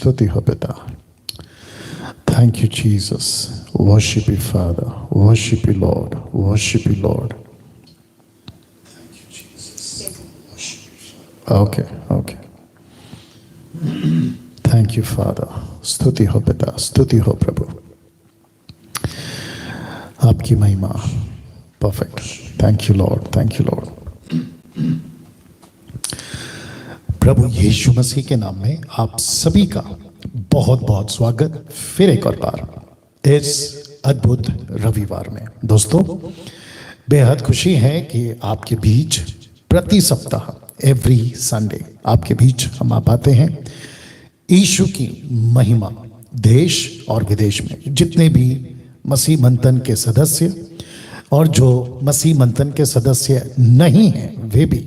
स्तुति हो पिता। Thank you Jesus. Worship you father, worship you lord, worship you lord. Okay okay, thank you father. स्तुति हो पिता, स्तुति हो प्रभु, आपकी महिमा। Perfect. Thank you lord, thank you lord. प्रभु यीशु मसीह के नाम में आप सभी का बहुत बहुत स्वागत फिर एक और बार इस अद्भुत रविवार में। दोस्तों, बेहद खुशी है कि आपके बीच प्रति सप्ताह एवरी संडे आपके बीच हम आ पाते हैं। यीशु की महिमा देश और विदेश में जितने भी मसीह मंथन के सदस्य और जो मसीह मंथन के सदस्य नहीं हैं वे भी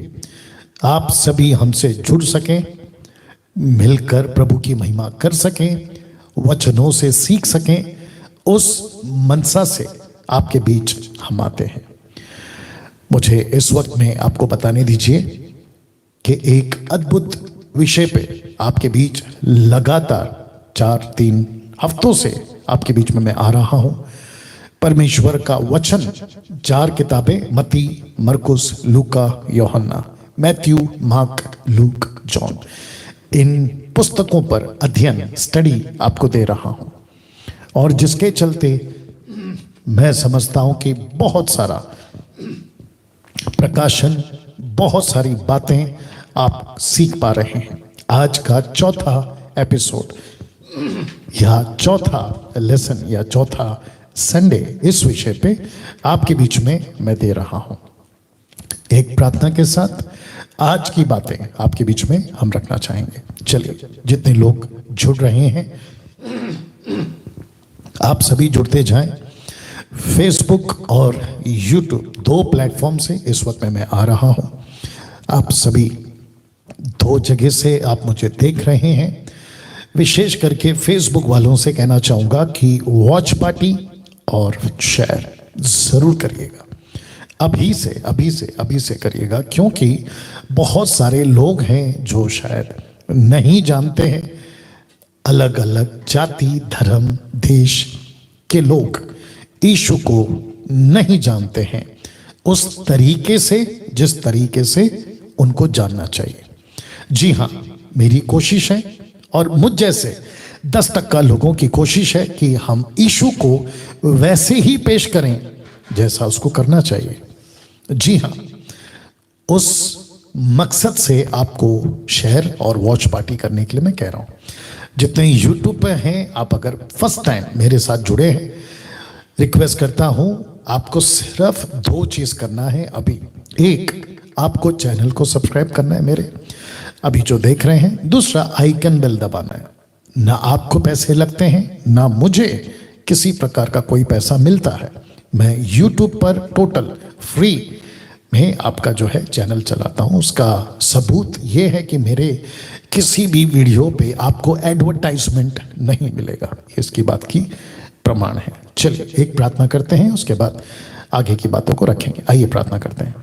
आप सभी हमसे जुड़ सकें, मिलकर प्रभु की महिमा कर सकें, वचनों से सीख सकें, उस मनसा से आपके बीच हम आते हैं। मुझे इस वक्त में आपको बताने दीजिए कि एक अद्भुत विषय पे आपके बीच लगातार 4-3 हफ्तों से आपके बीच में मैं आ रहा हूं। परमेश्वर का वचन 4 किताबें, मत्ती, मरकुस, लूका, यूहन्ना, मैथ्यू, मार्क, लूक, जॉन, इन पुस्तकों पर अध्ययन स्टडी आपको दे रहा हूं और जिसके चलते मैं समझता हूं कि बहुत सारा प्रकाशन, बहुत सारी बातें आप सीख पा रहे हैं। आज का चौथा एपिसोड या चौथा लेसन या चौथा संडे इस विषय पे आपके बीच में मैं दे रहा हूं। एक प्रार्थना के साथ आज की बातें आपके बीच में हम रखना चाहेंगे। चलिए, जितने लोग जुड़ रहे हैं आप सभी जुड़ते जाएं। फेसबुक और यूट्यूब 2 प्लेटफॉर्म से इस वक्त में मैं आ रहा हूं। आप सभी 2 जगह से आप मुझे देख रहे हैं। विशेष करके फेसबुक वालों से कहना चाहूंगा कि वॉच पार्टी और शेयर जरूर करिएगा। अभी से करिएगा, क्योंकि बहुत सारे लोग हैं जो शायद नहीं जानते हैं। अलग अलग जाति, धर्म, देश के लोग यीशु को नहीं जानते हैं उस तरीके से जिस तरीके से उनको जानना चाहिए। जी हाँ, मेरी कोशिश है और मुझ जैसे 10% लोगों की कोशिश है कि हम यीशु को वैसे ही पेश करें जैसा उसको करना चाहिए। जी हाँ, उस मकसद से आपको शेयर और वॉच पार्टी करने के लिए मैं कह रहा हूं। जितने यूट्यूब पे हैं, आप अगर फर्स्ट टाइम मेरे साथ जुड़े हैं, रिक्वेस्ट करता हूं आपको सिर्फ 2 चीज करना है अभी। एक, आपको चैनल को सब्सक्राइब करना है मेरे अभी जो देख रहे हैं। दूसरा, आइकन बेल दबाना है। ना आपको पैसे लगते हैं, ना मुझे किसी प्रकार का कोई पैसा मिलता है। मैं यूट्यूब पर टोटल फ्री में आपका जो है चैनल चलाता हूं। उसका सबूत ये है कि मेरे किसी भी वीडियो पे आपको एडवर्टाइजमेंट नहीं मिलेगा। इसकी बात की प्रमाण है। चलिए, एक प्रार्थना करते हैं, उसके बाद आगे की बातों को रखेंगे। आइए प्रार्थना करते हैं।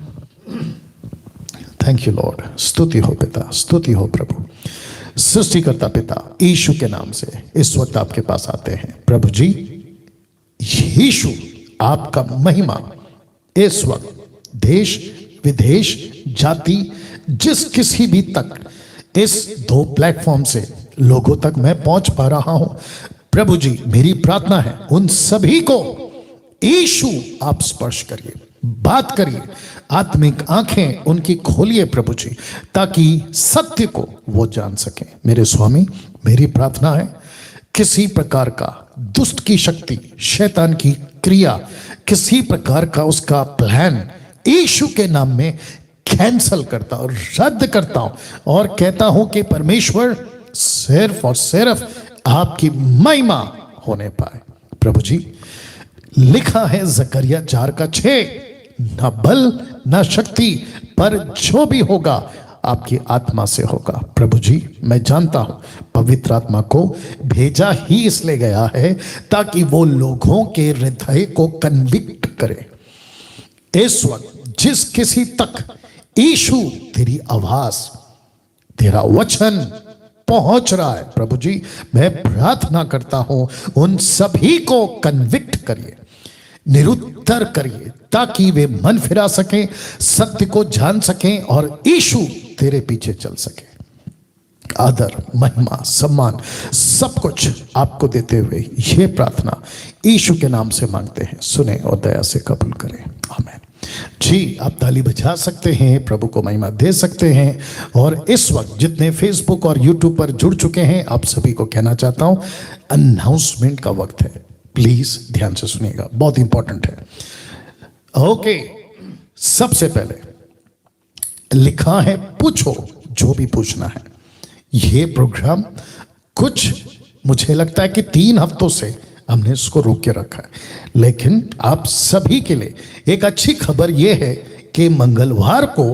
Thank you Lord. स्तुति हो पिता, स्तुति हो प्रभु। सृष्टिकर्ता पिता, यीशु के नाम से इस वक्त आपके पास आते हैं। प्रभु जी, यीशु आपका महिमा इस वक्त देश विदेश जाति जिस किसी भी तक इस 2 प्लेटफॉर्म से लोगों तक मैं पहुंच पा रहा हूं। प्रभु जी, मेरी प्रार्थना है उन सभी को यीशु आप स्पर्श करिए, बात करिए, आत्मिक आंखें उनकी खोलिए प्रभु जी, ताकि सत्य को वो जान सकें। मेरे स्वामी, मेरी प्रार्थना है किसी प्रकार का दुष्ट की शक्ति, शैतान की क्रिया, किसी प्रकार का उसका प्लान यीशु के नाम में कैंसल करता और रद्द करता हूं और कहता हूं कि परमेश्वर सिर्फ और सिर्फ आपकी महिमा होने पाए। प्रभु जी, लिखा है जकरिया 4:6, न बल न शक्ति पर जो भी होगा आपकी आत्मा से होगा। प्रभु जी, मैं जानता हूं पवित्र आत्मा को भेजा ही इसलिए गया है ताकि वो लोगों के हृदय को कन्विक्ट करे। इस वक्त जिस किसी तक यीशु तेरी आवाज, तेरा वचन पहुंच रहा है। प्रभु जी, मैं प्रार्थना करता हूं उन सभी को कन्विक्ट करिए, निरुत्तर करिए, ताकि वे मन फिरा सकें, सत्य को जान सकें और यीशु तेरे पीछे चल सके। आदर, महिमा, सम्मान सब कुछ आपको देते हुए ये प्रार्थना यीशु के नाम से मांगते हैं। सुने और दया से कबूल करें। आमीन। जी, आप ताली बजा सकते हैं, प्रभु को महिमा दे सकते हैं। और इस वक्त जितने फेसबुक और यूट्यूब पर जुड़ चुके हैं, आप सभी को कहना चाहता हूं, अनाउंसमेंट का वक्त है। प्लीज ध्यान से सुनिएगा, बहुत इंपॉर्टेंट है। ओके, सबसे पहले लिखा है पूछो जो भी पूछना है। ये प्रोग्राम कुछ मुझे लगता है कि 3 हफ्तों से हमने इसको रोक के रखा है, लेकिन आप सभी के लिए एक अच्छी खबर यह है कि मंगलवार को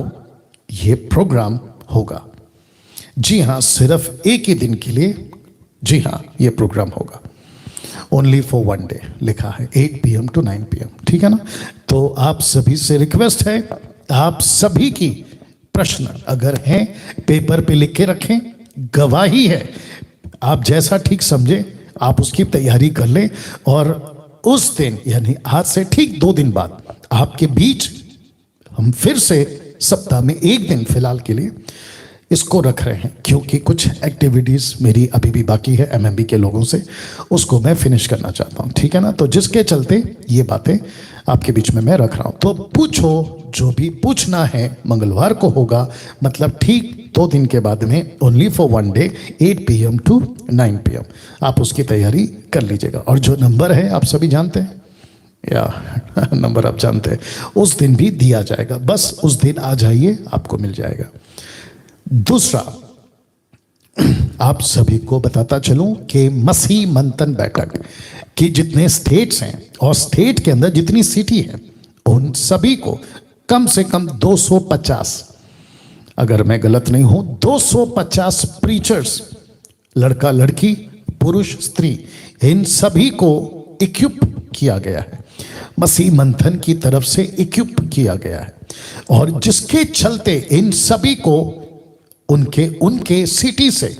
यह प्रोग्राम होगा। जी हां, सिर्फ एक ही दिन के लिए, जी हां, यह प्रोग्राम होगा। ओनली फॉर 1 डे लिखा है, 8 PM to 9 PM, ठीक है ना। तो आप सभी से रिक्वेस्ट है, आप सभी की प्रश्न अगर हैं पेपर पे लिख के रखें। गवाही है, आप जैसा ठीक समझे आप उसकी तैयारी कर लें। और उस दिन यानी आज से ठीक 2 दिन बाद आपके बीच हम फिर से सप्ताह में 1 दिन फिलहाल के लिए इसको रख रहे हैं, क्योंकि कुछ एक्टिविटीज मेरी अभी भी बाकी है MMB के लोगों से, उसको मैं फिनिश करना चाहता हूं, ठीक है ना। तो जिसके चलते ये बातें आपके बीच में मैं रख रहा हूं। तो पूछो जो भी पूछना है, मंगलवार को होगा, मतलब ठीक 2 दिन के बाद में, only for 1 day, 8 PM to 9 PM। आप उसकी तैयारी कर लीजिएगा। और जो नंबर है आप सभी जानते हैं, या नंबर आप जानते हैं, उस दिन भी दिया जाएगा। बस उस दिन आ जाइए, आपको मिल जाएगा। दूसरा, आप सभी को बताता चलूं कि मसीह मंथन बैठक की जितने स्टेट्स हैं और स्टेट के अंदर जितनी सिटी है, उन सभी को कम से कम 250, अगर मैं गलत नहीं हूं, 250 प्रीचर्स, लड़का लड़की, पुरुष स्त्री, इन सभी को इक्विप किया गया है, मसीह मंथन की तरफ से इक्विप किया गया है। और जिसके चलते इन सभी को उनके सिटी से,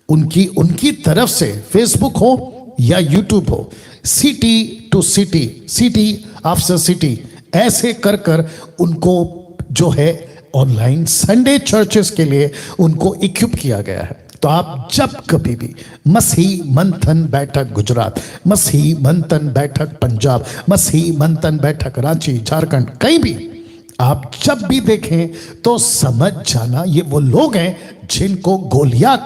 उनकी तरफ से, फेसबुक हो या यूट्यूब हो, city to city, city after city, ऐसे कर कर उनको जो है ऑनलाइन संडे चर्चेस के लिए उनको इक्विप किया गया है। तो आप जब कभी भी मसीह मंथन बैठक गुजरात, मसीह मंथन बैठक पंजाब, मसीह मंथन बैठक रांची, झारखंड, कहीं भी आप जब भी देखें तो समझ जाना ये वो लोग हैं जिनको गोलियात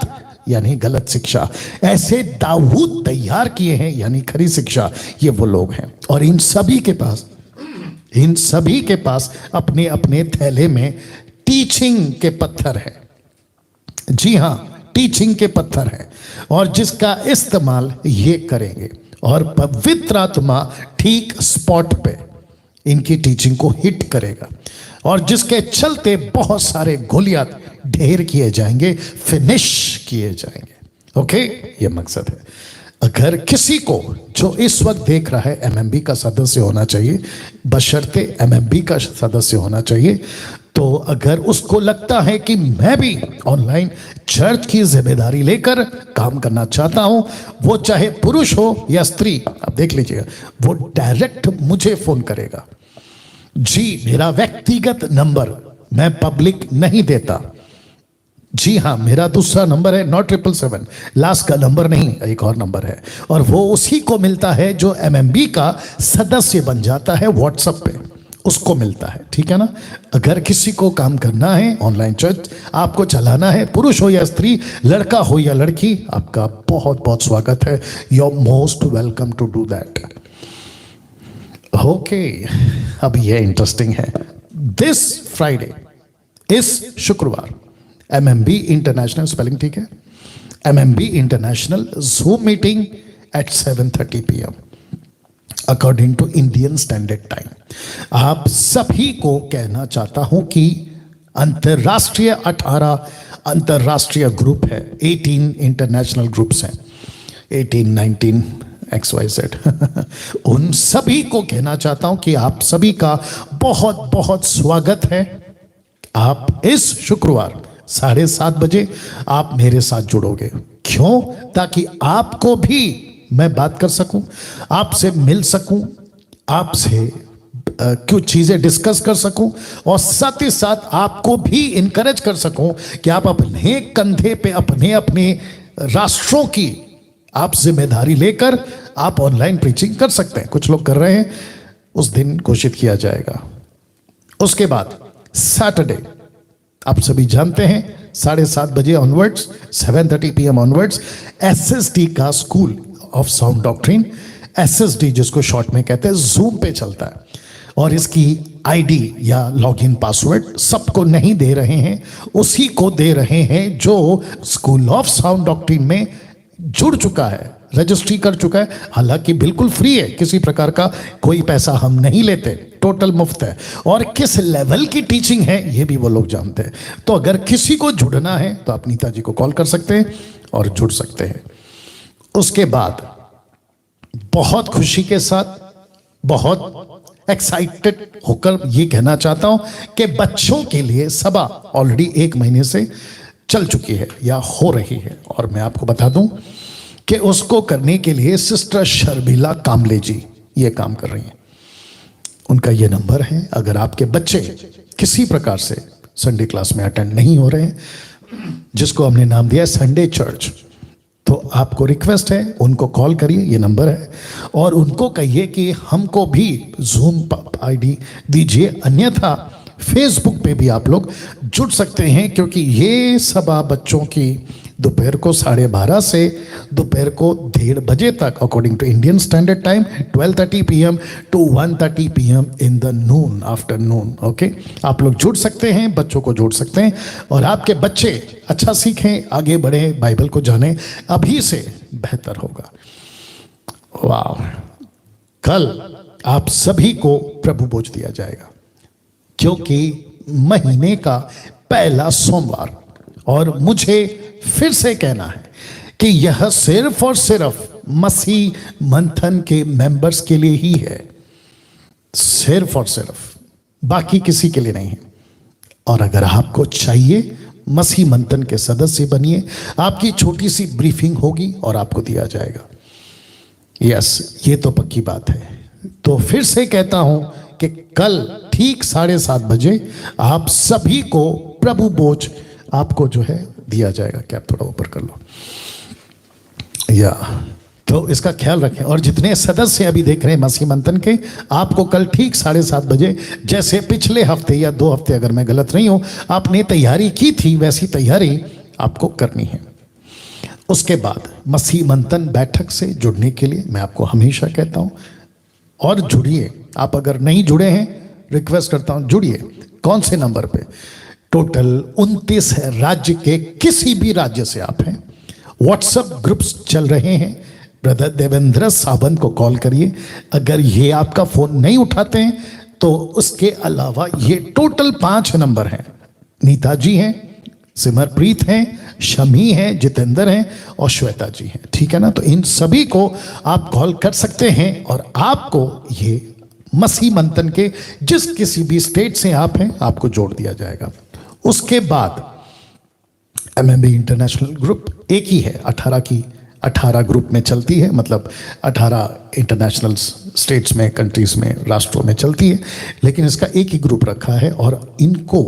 यानी गलत शिक्षा, ऐसे दाऊद तैयार किए हैं यानी खरी शिक्षा, ये वो लोग हैं। और इन सभी के पास अपने अपने थैले में टीचिंग के पत्थर है। जी हां, टीचिंग के पत्थर है, और जिसका इस्तेमाल ये करेंगे। और पवित्र आत्मा ठीक स्पॉट पे इनकी टीचिंग को हिट करेगा, और जिसके चलते बहुत सारे गोलियात ढेर किए जाएंगे, फिनिश किए जाएंगे। ओके, ये मकसद है। अगर किसी को जो इस वक्त देख रहा है MMB का सदस्य होना चाहिए, बशर्ते MMB का सदस्य होना चाहिए, तो अगर उसको लगता है कि मैं भी ऑनलाइन चर्च की जिम्मेदारी लेकर काम करना चाहता हूं, वो चाहे पुरुष हो या स्त्री, आप देख लीजिएगा, वो डायरेक्ट मुझे फोन करेगा। जी, मेरा व्यक्तिगत नंबर मैं पब्लिक नहीं देता। जी हाँ, मेरा दूसरा नंबर है 9777, लास्ट का नंबर नहीं, एक और नंबर है, और वो उसी को मिलता है जो MMB का सदस्य बन जाता है व्हाट्सएप पे, उसको मिलता है, ठीक है ना। अगर किसी को काम करना है, ऑनलाइन चर्च आपको चलाना है, पुरुष हो या स्त्री, लड़का हो या लड़की, आपका बहुत बहुत स्वागत है। You are most welcome to do that. Okay, अब ये इंटरेस्टिंग है। दिस फ्राइडे, इस शुक्रवार, MMB इंटरनेशनल, स्पेलिंग ठीक है, MMB international Zoom meeting at 7:30 PM according to Indian standard time. आप सभी को कहना चाहता हूं कि अंतरराष्ट्रीय 18 अंतरराष्ट्रीय ग्रुप है, 18 इंटरनेशनल ग्रुप्स हैं, 18, 19 XYZ उन सभी को कहना चाहता हूं कि आप सभी का बहुत बहुत स्वागत है। आप इस शुक्रवार 7:30 बजे आप मेरे साथ जुड़ोगे। क्यों? ताकि आपको भी मैं बात कर सकूं, आपसे मिल सकूं, आपसे कुछ चीजें डिस्कस कर सकूं और साथ ही साथ आपको भी इनकरेज कर सकूं कि आप अपने कंधे पे अपने अपने राष्ट्रों की आप जिम्मेदारी लेकर आप ऑनलाइन प्रीचिंग कर सकते हैं। कुछ लोग कर रहे हैं, उस दिन घोषित किया जाएगा। उसके बाद सैटरडे आप सभी जानते हैं 7:30 बजे ऑनवर्ड्स, 7:30 PM ऑनवर्ड्स SSD का school of sound doctrine, SSD जिसको शॉर्ट में कहते हैं, जूम पे चलता है और इसकी ID या लॉगिन पासवर्ड सबको नहीं दे रहे हैं, उसी को दे रहे हैं जो स्कूल ऑफ साउंड डॉक्ट्रिन में जुड़ चुका है, रजिस्ट्री कर चुका है। हालांकि बिल्कुल फ्री है, किसी प्रकार का कोई पैसा हम नहीं लेते, टोटल मुफ्त है। और किस लेवल की टीचिंग है ये भी वो लोग जानते हैं। तो अगर किसी को जुड़ना है तो आप नीता जी को कॉल कर सकते हैं और जुड़ सकते हैं। उसके बाद बहुत खुशी के साथ, बहुत एक्साइटेड होकर ये कहना चाहता हूं कि बच्चों के लिए सभा ऑलरेडी 1 महीने से चल चुकी है या हो रही है। और मैं आपको बता दूं कि उसको करने के लिए सिस्टर शर्मिला कामले जी ये काम कर रही हैं। उनका ये नंबर है। अगर आपके बच्चे किसी प्रकार से संडे क्लास में अटेंड नहीं हो रहे हैं, जिसको हमने नाम दिया संडे चर्च, तो आपको रिक्वेस्ट है उनको कॉल करिए, ये नंबर है, और उनको कहिए कि हमको भी जूम ID दीजिए। अन्यथा फेसबुक पे भी आप लोग जुड़ सकते हैं, क्योंकि ये सभा बच्चों की दोपहर को 12:30 से दोपहर को 1:30 बजे तक, according to Indian standard time 12:30 PM to 1:30 PM in the noon, afternoon. Okay, आप लोग जुड़ सकते हैं, बच्चों को जोड़ सकते हैं और आपके बच्चे अच्छा सीखें, आगे बढ़े, बाइबल को जाने, अभी से बेहतर होगा। वाह! कल आप सभी को प्रभु भोज दिया जाएगा, क्योंकि महीने का पहला सोमवार, और मुझे फिर से कहना है कि यह सिर्फ और सिर्फ मसीह मंथन के मेंबर्स के लिए ही है, सिर्फ और सिर्फ, बाकी किसी के लिए नहीं है। और अगर आपको चाहिए, मसीह मंथन के सदस्य बनिए, आपकी छोटी सी ब्रीफिंग होगी और आपको दिया जाएगा। यस, ये तो पक्की बात है। तो फिर से कहता हूं कि कल ठीक 7:30 बजे आप सभी को प्रभु भोज आपको जो है दिया जाएगा। क्या आप थोड़ा ऊपर कर लो, या तो इसका ख्याल रखें। और जितने सदस्य अभी देख रहे हैं मसीह मंथन के, आपको कल ठीक 7:30 बजे, जैसे पिछले हफ्ते या 2 हफ्ते, अगर मैं गलत नहीं हूं, आपने तैयारी की थी, वैसी तैयारी आपको करनी है। उसके बाद मसीह मंथन बैठक से जुड़ने के लिए मैं आपको हमेशा कहता हूं, और जुड़िए। आप अगर नहीं जुड़े हैं, रिक्वेस्ट करता हूं जुड़िए। कौन से नंबर पे? टोटल 29 राज्य के किसी भी राज्य से आप हैं, व्हाट्सएप ग्रुप्स चल रहे हैं। ब्रदर देवेंद्र सावंत को कॉल करिए। अगर ये आपका फोन नहीं उठाते हैं तो उसके अलावा ये टोटल 5 नंबर हैं। नीता जी हैं, सिमरप्रीत हैं, शमी हैं, जितेंद्र हैं और श्वेता जी हैं। ठीक है ना? तो इन सभी को आप कॉल कर सकते हैं और आपको ये मसीह मंथन के जिस किसी भी स्टेट से आप हैं, आपको जोड़ दिया जाएगा। उसके बाद MMB इंटरनेशनल ग्रुप एक ही है, 18 की 18 ग्रुप में चलती है, मतलब 18 इंटरनेशनल स्टेट्स में, कंट्रीज में, राष्ट्रों में चलती है, लेकिन इसका एक ही ग्रुप रखा है। और इनको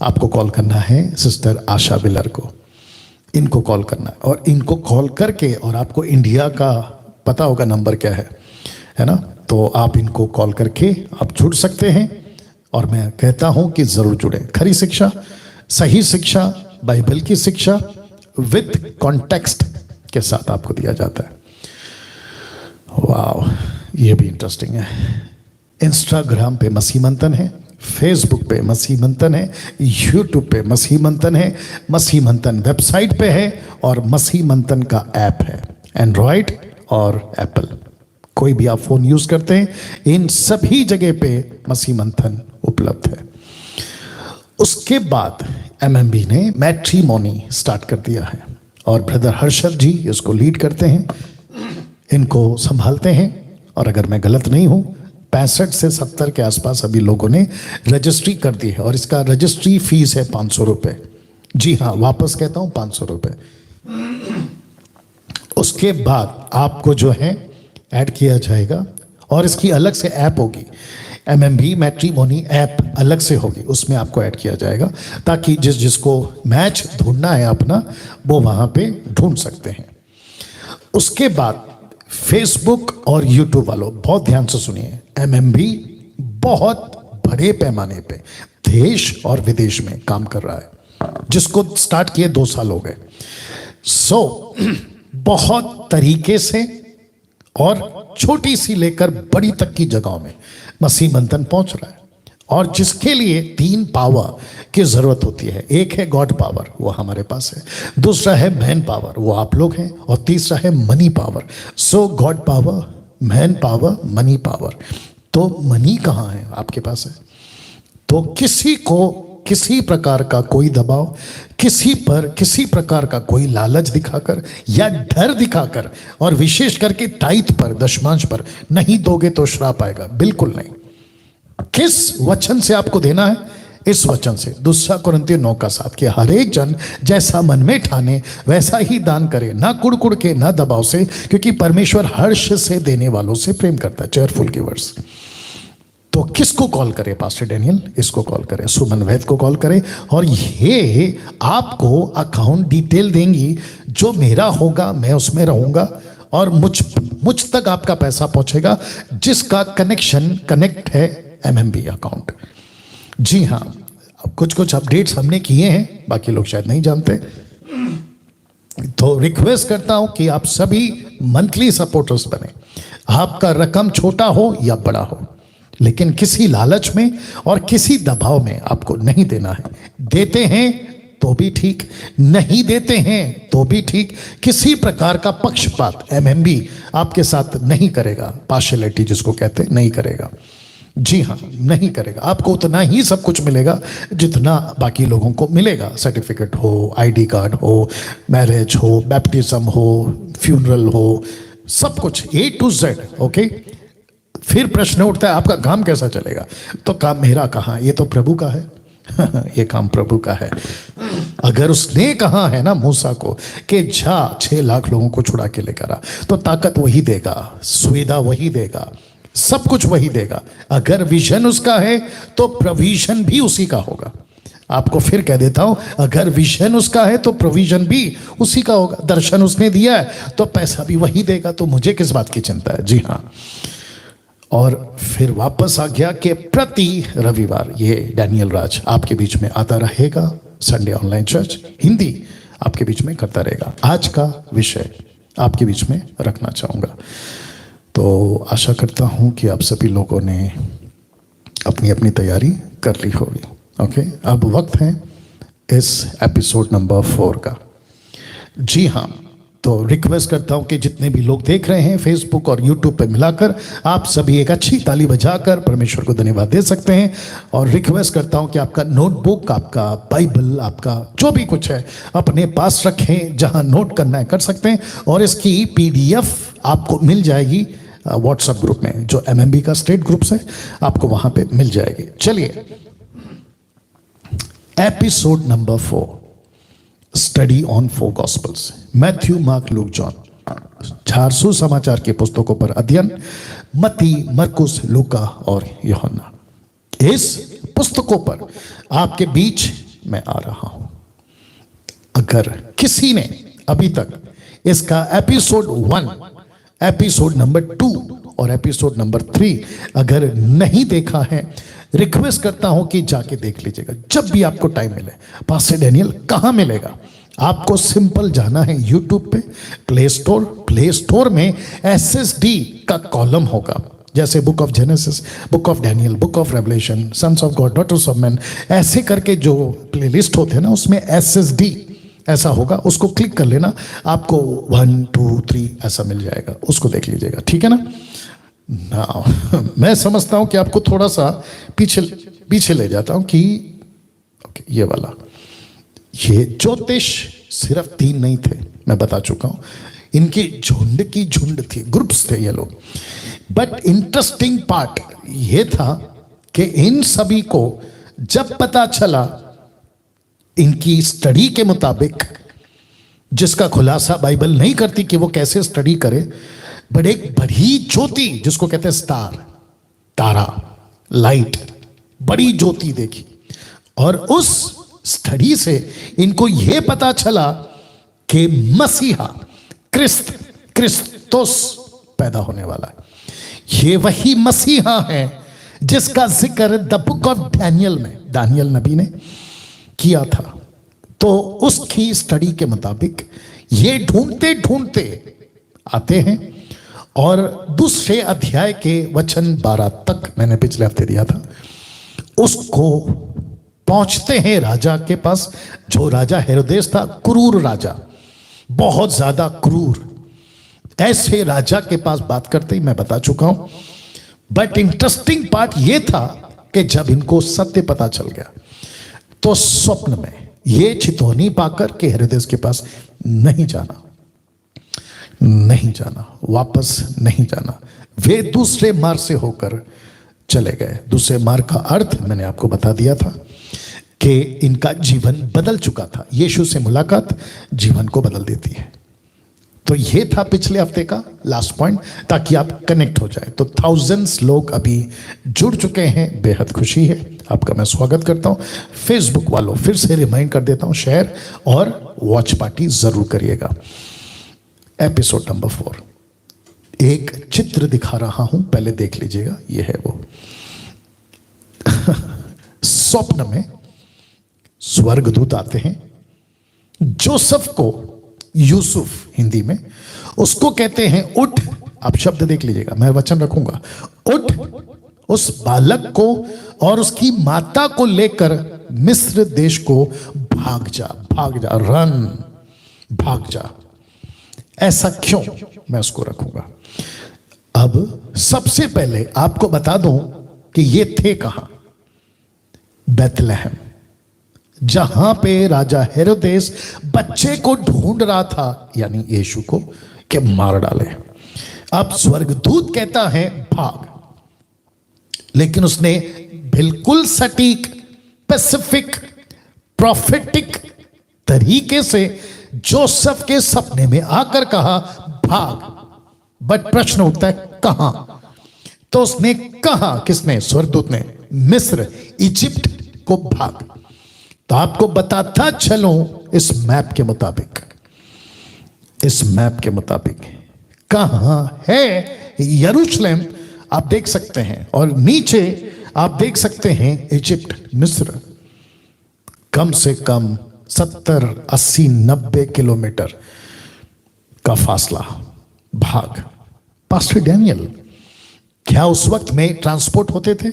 आपको कॉल करना है, सिस्टर आशा विलर को इनको कॉल करना है। और इनको कॉल करके, और आपको इंडिया का पता होगा नंबर क्या है ना? तो आप इनको कॉल करके आप जुड़ सकते हैं। और मैं कहता हूं कि जरूर जुड़े। खरी शिक्षा, सही शिक्षा, बाइबल की शिक्षा विद कॉन्टेक्स्ट के साथ आपको दिया जाता है। वाह, ये भी इंटरेस्टिंग है। इंस्टाग्राम पे मसीह मंथन है, फेसबुक पे मसीह मंथन है, यूट्यूब पे मसीह मंथन है, मसीह मंथन वेबसाइट पे है, और मसीह मंथन का ऐप है, एंड्रॉयड और एप्पल। कोई भी आप फोन यूज करते हैं, इन सभी जगह पे मसीह मंथन उपलब्ध है। उसके बाद MMB ने मैट्रिमोनी स्टार्ट कर दिया है, और ब्रदर हर्षद जी इसको लीड करते हैं, इनको संभालते हैं। और अगर मैं गलत नहीं हूं, 65 से 70 के आसपास अभी लोगों ने रजिस्ट्री कर दी है, और इसका रजिस्ट्री फीस है 500 रुपये। जी हाँ, वापस कहता हूं 500 रुपए। उसके बाद आपको जो है ऐड किया जाएगा और इसकी अलग से ऐप होगी, MMB मैट्रिमोनी ऐप अलग से होगी, उसमें आपको ऐड किया जाएगा ताकि जिसको मैच ढूंढना है अपना वो वहां पे ढूंढ सकते हैं। उसके बाद फेसबुक और यूट्यूब वालों बहुत ध्यान से सुनिए, MMB बहुत बड़े पैमाने पे देश और विदेश में काम कर रहा है, जिसको स्टार्ट किए 2 साल हो गए। बहुत तरीके से और छोटी सी लेकर बड़ी तक की जगहों में मसीह मंथन पहुंच रहा है, और जिसके लिए 3 पावर की जरूरत होती है। एक है गॉड पावर, वो हमारे पास है, दूसरा है मैन पावर, वो आप लोग हैं, और तीसरा है money power. So God power, man power, money power. तो मनी कहाँ है? आपके पास है। तो किसी को किसी प्रकार का कोई दबाव, किसी पर किसी प्रकार का कोई लालच दिखाकर या डर दिखाकर, और विशेष करके टाइट पर, दशमांश पर नहीं दोगे तो श्राप आएगा, बिल्कुल नहीं। किस वचन से आपको देना है? इस वचन से, 2 कुरिन्थियों 9:7 कि हर एक जन जैसा मन में ठाने वैसा ही दान करे, ना कुड़कुड़ के, ना दबाव से, क्योंकि परमेश्वर हर्ष से देने वालों से प्रेम करता है। Cheerful givers. तो किसको कॉल करें? पास्टर डैनियल, इसको कॉल करें, सुमन वैद को कॉल करें, और ये आपको अकाउंट डिटेल देंगी। जो मेरा होगा मैं उसमें रहूंगा, और मुझ तक आपका पैसा पहुंचेगा जिसका कनेक्ट है MMB अकाउंट। जी हाँ, कुछ अपडेट्स हमने किए हैं, बाकी लोग शायद नहीं जानते। तो रिक्वेस्ट करता हूं कि आप सभी मंथली सपोर्टर्स बने। आपका रकम छोटा हो या बड़ा हो, लेकिन किसी लालच में और किसी दबाव में आपको नहीं देना है। देते हैं तो भी ठीक, नहीं देते हैं तो भी ठीक। किसी प्रकार का पक्षपात MMB आपके साथ नहीं करेगा, पार्शियलिटी जिसको कहते हैं, नहीं करेगा। जी हाँ, नहीं करेगा। आपको उतना ही सब कुछ मिलेगा जितना बाकी लोगों को मिलेगा। सर्टिफिकेट हो, ID कार्ड हो, मैरिज हो, बैप्टिज्म हो, फ्यूनरल हो, सब कुछ A to Z। ओके, फिर प्रश्न उठता है आपका काम कैसा चलेगा? तो काम मेरा कहाँ, ये तो प्रभु का है। ये काम प्रभु का है। अगर उसने कहा है ना मूसा को कि जा 6 लाख लोगों को छुड़ा के लेकर आ, तो ताकत वही देगा, सुविधा वही देगा, सब कुछ वही देगा। अगर विजन उसका है तो प्रोविजन भी उसी का होगा। आपको फिर कह देता हूं, अगर विजन उसका है तो प्रोविजन भी उसी का होगा। दर्शन उसने दिया है तो पैसा भी वही देगा। तो मुझे किस बात की चिंता है? जी हाँ। और फिर वापस आ गया कि प्रति रविवार ये डैनियल राज आपके बीच में आता रहेगा। संडे ऑनलाइन चर्च हिंदी आपके बीच में करता रहेगा। आज का विषय आपके बीच में रखना चाहूँगा। तो आशा करता हूँ कि आप सभी लोगों ने अपनी अपनी तैयारी कर ली होगी। ओके, अब वक्त है इस एपिसोड नंबर 4 का। जी हाँ, तो रिक्वेस्ट करता हूं कि जितने भी लोग देख रहे हैं फेसबुक और यूट्यूब पे मिलाकर, आप सभी एक अच्छी ताली बजाकर परमेश्वर को धन्यवाद दे सकते हैं। और रिक्वेस्ट करता हूं कि आपका नोटबुक, आपका बाइबल, आपका जो भी कुछ है अपने पास रखें, जहां नोट करना है कर सकते हैं। और इसकी PDF आपको मिल जाएगी व्हाट्सएप ग्रुप में, जो MMB का स्टेट ग्रुप्स है, आपको वहां पे मिल जाएगी। चलिए, episode number 4, study on 4 gospels, Matthew, mark, look, John. 400 समाचार की पुस्तकों पर अध्ययन, मत्ती, मरकुस, लूका और यूहन्ना। इस पुस्तकों पर आपके बीच मैं आ रहा हूं। अगर किसी ने अभी तक इसका एपिसोड 1, एपिसोड नंबर 2 और एपिसोड नंबर 3 अगर नहीं देखा है, रिक्वेस्ट करता हूं कि जाके देख लीजिएगा जब भी आपको टाइम मिले। पास्टर डैनियल कहां मिलेगा? आपको सिंपल जाना है YouTube पे, प्ले स्टोर में SSD का कॉलम होगा, जैसे book of Genesis, book of Daniel, book of Revelation, sons of God, daughters of man, ऐसे करके जो प्लेलिस्ट होते हैं ना, उसमें SSD ऐसा होगा, उसको क्लिक कर लेना, आपको 1, 2, 3 ऐसा मिल जाएगा, उसको देख लीजिएगा। ठीक है ना? मैं समझता हूं कि आपको थोड़ा सा पीछे ले जाता हूं कि ये वाला, ये ज्योतिष सिर्फ 3 नहीं थे, मैं बता चुका हूं। इनकी झुंड थी, ग्रुप्स थे ये लोग। बट इंटरेस्टिंग पार्ट ये था कि इन सभी को जब पता चला इनकी स्टडी के मुताबिक, जिसका खुलासा बाइबल नहीं करती कि वो कैसे स्टडी करे, बट एक बड़ी ज्योति जिसको कहते हैं स्टार, तारा, लाइट, बड़ी ज्योति देखी और उस स्टडी से इनको यह पता चला कि मसीहा क्रिस्तोस पैदा होने वाला है। ये वही मसीहा है जिसका जिक्र द बुक ऑफ डैनियल में दानियल नबी ने किया था। तो उसकी स्टडी के मुताबिक ये ढूंढते ढूंढते आते हैं और दूसरे अध्याय के वचन 12 तक मैंने पिछले हफ्ते दिया था, उसको पहुंचते हैं राजा के पास, जो राजा हेरोदेस था, क्रूर राजा, बहुत ज्यादा क्रूर। ऐसे राजा के पास बात करते ही मैं बता चुका हूं, बट इंटरेस्टिंग पार्ट यह था कि जब इनको सत्य पता चल गया तो स्वप्न में ये चितौनी पाकर के हेरोदेस के पास नहीं जाना, नहीं जाना, वापस नहीं जाना। वे दूसरे मार्ग से होकर चले गए। दूसरे मार्ग का अर्थ मैंने आपको बता दिया था कि इनका जीवन बदल चुका था। यीशु से मुलाकात जीवन को बदल देती है। तो ये था पिछले हफ्ते का लास्ट पॉइंट, ताकि आप कनेक्ट हो जाए। तो थाउजेंड्स लोग अभी जुड़ चुके हैं, बेहद खुशी है, आपका मैं स्वागत करता हूं। फेसबुक वालों फिर से रिमाइंड कर देता हूं, शेयर और वॉच पार्टी जरूर करिएगा। एपिसोड नंबर 4, एक चित्र दिखा रहा हूं, पहले देख लीजिएगा। यह है वो स्वप्न में स्वर्गदूत आते हैं जोसेफ को, यूसुफ हिंदी में, उसको कहते हैं उठ। आप शब्द देख लीजिएगा, मैं वचन रखूंगा। उठ, उस बालक को और उसकी माता को लेकर मिस्र देश को भाग जा, भाग जा, रन, भाग जा। ऐसा क्यों, मैं उसको रखूंगा। अब सबसे पहले आपको बता दूं कि ये थे कहां? बेथलेहम, जहां पे राजा हेरोदेस बच्चे को ढूंढ रहा था, यानी यीशु को, कि मार डाले। अब स्वर्गदूत कहता है भाग, लेकिन उसने बिल्कुल सटीक, स्पेसिफिक, प्रोफेटिक तरीके से जोसेफ के सपने में आकर कहा भाग। बट प्रश्न उठता है कहां? तो उसने कहा, किसने? स्वर्गदूत ने, मिस्र, इजिप्ट को भाग। तो आपको बताता चलूं इस मैप के मुताबिक, इस मैप के मुताबिक कहां है यरूशलेम, आप देख सकते हैं, और नीचे आप देख सकते हैं इजिप्ट, मिस्र। कम से कम 70, 80, 90 किलोमीटर का फासला। भाग। पास्टर डैनियल, क्या उस वक्त में ट्रांसपोर्ट होते थे?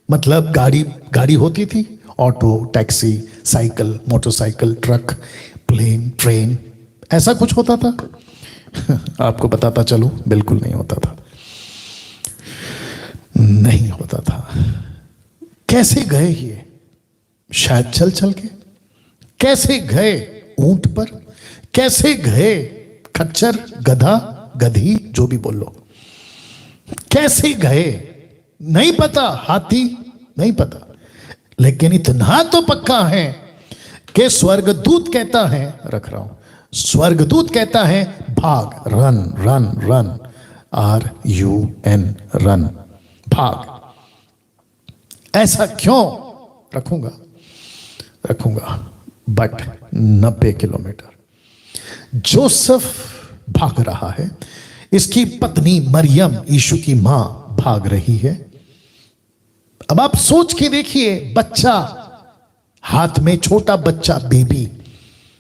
मतलब गाड़ी होती थी, auto, taxi, cycle, motorcycle, truck, plane, train, ऐसा कुछ होता था? आपको बताता चलूं, बिल्कुल नहीं होता था, नहीं होता था। कैसे गए ये? शायद चल चल के। कैसे गए? ऊंट पर। कैसे गए? खच्चर, गधा, गधी, जो भी बोल लो। कैसे गए नहीं पता, हाथी नहीं पता, लेकिन इतना तो पक्का है कि स्वर्गदूत कहता है, रख रहा हूं, स्वर्गदूत कहता है भाग, run, run, run, RUN, run, भाग। ऐसा क्यों? रखूंगा। बट 90 किलोमीटर जोसेफ भाग रहा है, इसकी पत्नी मरियम, यीशु की मां, भाग रही है। अब आप सोच के देखिए, बच्चा हाथ में, छोटा बच्चा, बेबी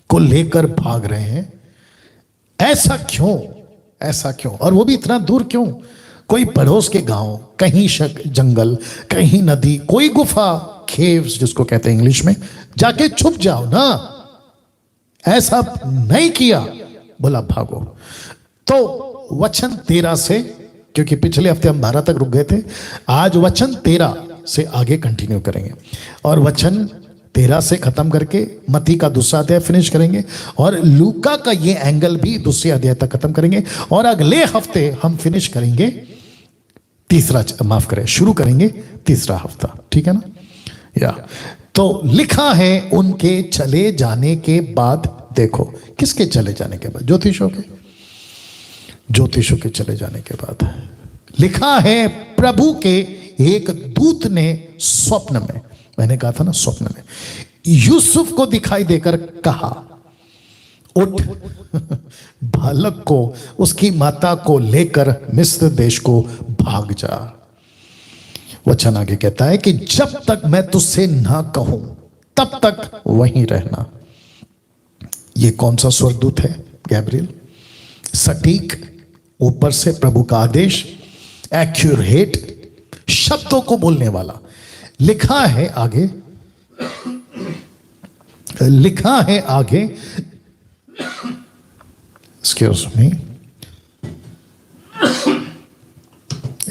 को लेकर भाग रहे हैं। ऐसा क्यों? ऐसा क्यों? और वो भी इतना दूर क्यों? कोई पड़ोस के गांव, कहीं जंगल, कहीं नदी, कोई गुफा, केव्स जिसको कहते हैं इंग्लिश में, जाके छुप जाओ ना। ऐसा नहीं किया, बोला भागो। तो वचन 13 से, क्योंकि पिछले हफ्ते हम 12 तक रुक गए थे, आज वचन 13 से आगे कंटिन्यू करेंगे, और वचन 13 से खत्म करके मत्ती का दूसरा अध्याय फिनिश करेंगे, और लूका का ये एंगल भी दूसरे अध्याय तक खत्म करेंगे, और अगले हफ्ते हम फिनिश करेंगे शुरू करेंगे तीसरा हफ्ता। ठीक है ना? या तो लिखा है उनके चले जाने के बाद, देखो किसके चले जाने के बाद, ज्योतिषों के चले जाने के बाद लिखा है प्रभु के एक दूत ने स्वप्न में, मैंने कहा था ना स्वप्न में, यूसुफ को दिखाई देकर कहा उठ बालक को उसकी माता को लेकर मिस्र देश को भाग जा। वचन आगे कहता है कि जब तक मैं तुझसे ना कहूं तब तक वहीं रहना। ये कौन सा स्वर्गदूत है? गैब्रियल। सटीक, ऊपर से प्रभु का आदेश, एक्यूरेट, शब्दों को बोलने वाला। लिखा है आगे, एक्सक्यूज मी,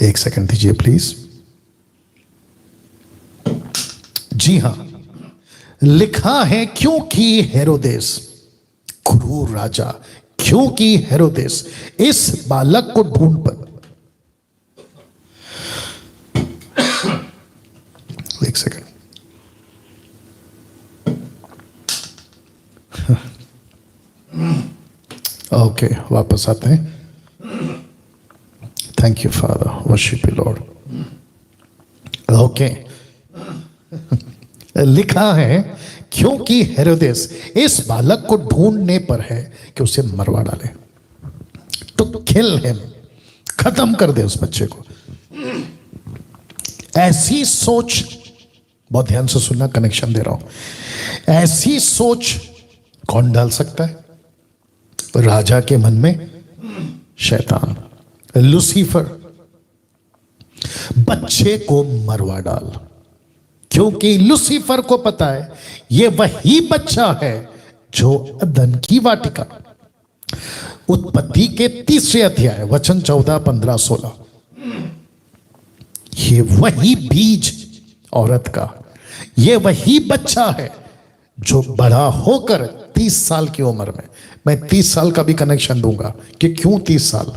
एक सेकंड दीजिए प्लीज। जी हां, लिखा है क्योंकि हेरोदेस, क्रूर राजा, क्योंकि हेरोदेस इस बालक को ढूंढ पर, एक सेकंड, ओके वापस आते हैं। Thank you father, worship you lord. Okay, लिखा है क्योंकि हेरोदेस इस बालक को ढूंढने पर है कि उसे मरवा डाले, टू किल हिम, खत्म कर दे उस बच्चे को। ऐसी सोच, बहुत ध्यान से सुनना, कनेक्शन दे रहा हूं, ऐसी सोच कौन डाल सकता है? राजा के मन में शैतान, लूसीफर। बच्चे को मरवा डाल, क्योंकि लूसीफर को पता है यह वही बच्चा है जो अदन की वाटिका, उत्पत्ति के 3 अध्याय वचन 14, 15, 16, ये वही बीज औरत का, ये वही बच्चा है जो बड़ा होकर 30 साल की उम्र में, मैं 30 साल का भी कनेक्शन दूंगा कि क्यों 30 साल,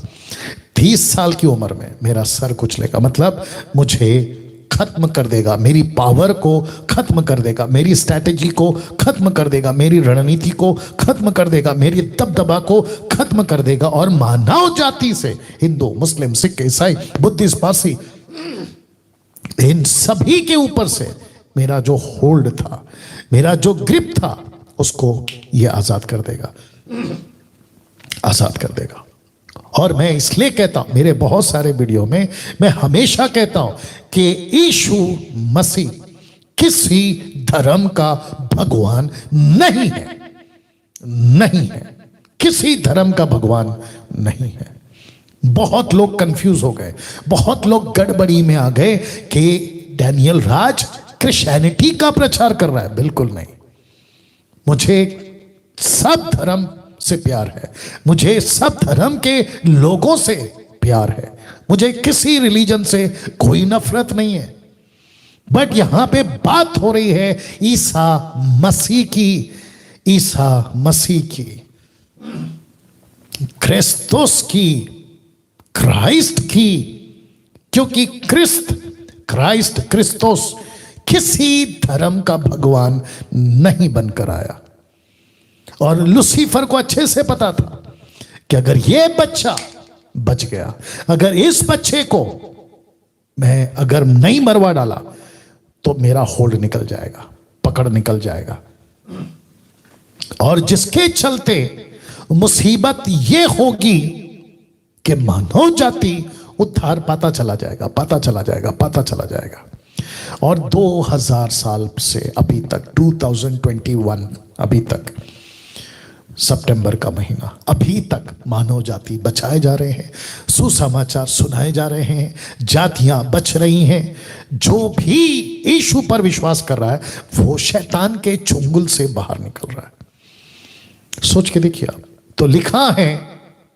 30 साल की उम्र में मेरा सर कुचलेगा, मतलब मुझे खत्म कर देगा, मेरी पावर को खत्म कर देगा, मेरी स्ट्रैटेजी को खत्म कर देगा, मेरी रणनीति को खत्म कर देगा, मेरी दबदबा को खत्म कर देगा, और मानव जाति से हिंदू, मुस्लिम, सिख, ईसाई, बुद्धिस्ट, पारसी, इन सभी के ऊपर से मेरा जो होल्ड था, मेरा जो ग्रिप था, उसको यह आजाद कर देगा, आजाद कर देगा। और मैं इसलिए कहता हूं, मेरे बहुत सारे वीडियो में मैं हमेशा कहता हूं कि यीशु मसीह किसी धर्म का भगवान नहीं है, नहीं है, किसी धर्म का भगवान नहीं है। बहुत लोग कंफ्यूज हो गए, बहुत लोग गड़बड़ी में आ गए कि डैनियल राज क्रिश्चियनिटी का प्रचार कर रहा है। बिल्कुल नहीं, मुझे सब धर्म से प्यार है, मुझे सब धर्म के लोगों से प्यार है, मुझे किसी रिलीजन से कोई नफरत नहीं है। बट यहां पे बात हो रही है ईसा मसीह की, ईसा मसीह की, क्रिस्तुस की, क्राइस्ट की, क्योंकि क्राइस्ट, क्रिस्तुस किसी धर्म का भगवान नहीं बनकर आया। और लूसीफर को अच्छे से पता था कि अगर यह बच्चा बच गया, अगर इस बच्चे को मैं अगर नहीं मरवा डाला तो मेरा होल्ड निकल जाएगा, पकड़ निकल जाएगा, और जिसके चलते मुसीबत यह होगी कि मानव जाति उद्धार पाता चला जाएगा, पाता चला जाएगा, पाता चला जाएगा। और 2000 साल से अभी तक, 2021 अभी तक, सितंबर का महीना, अभी तक मानव जाति बचाए जा रहे हैं, सुसमाचार सुनाए जा रहे हैं, जातियां बच रही हैं। जो भी यीशु पर विश्वास कर रहा है वो शैतान के चुंगल से बाहर निकल रहा है। सोच के देखिए आप। तो लिखा है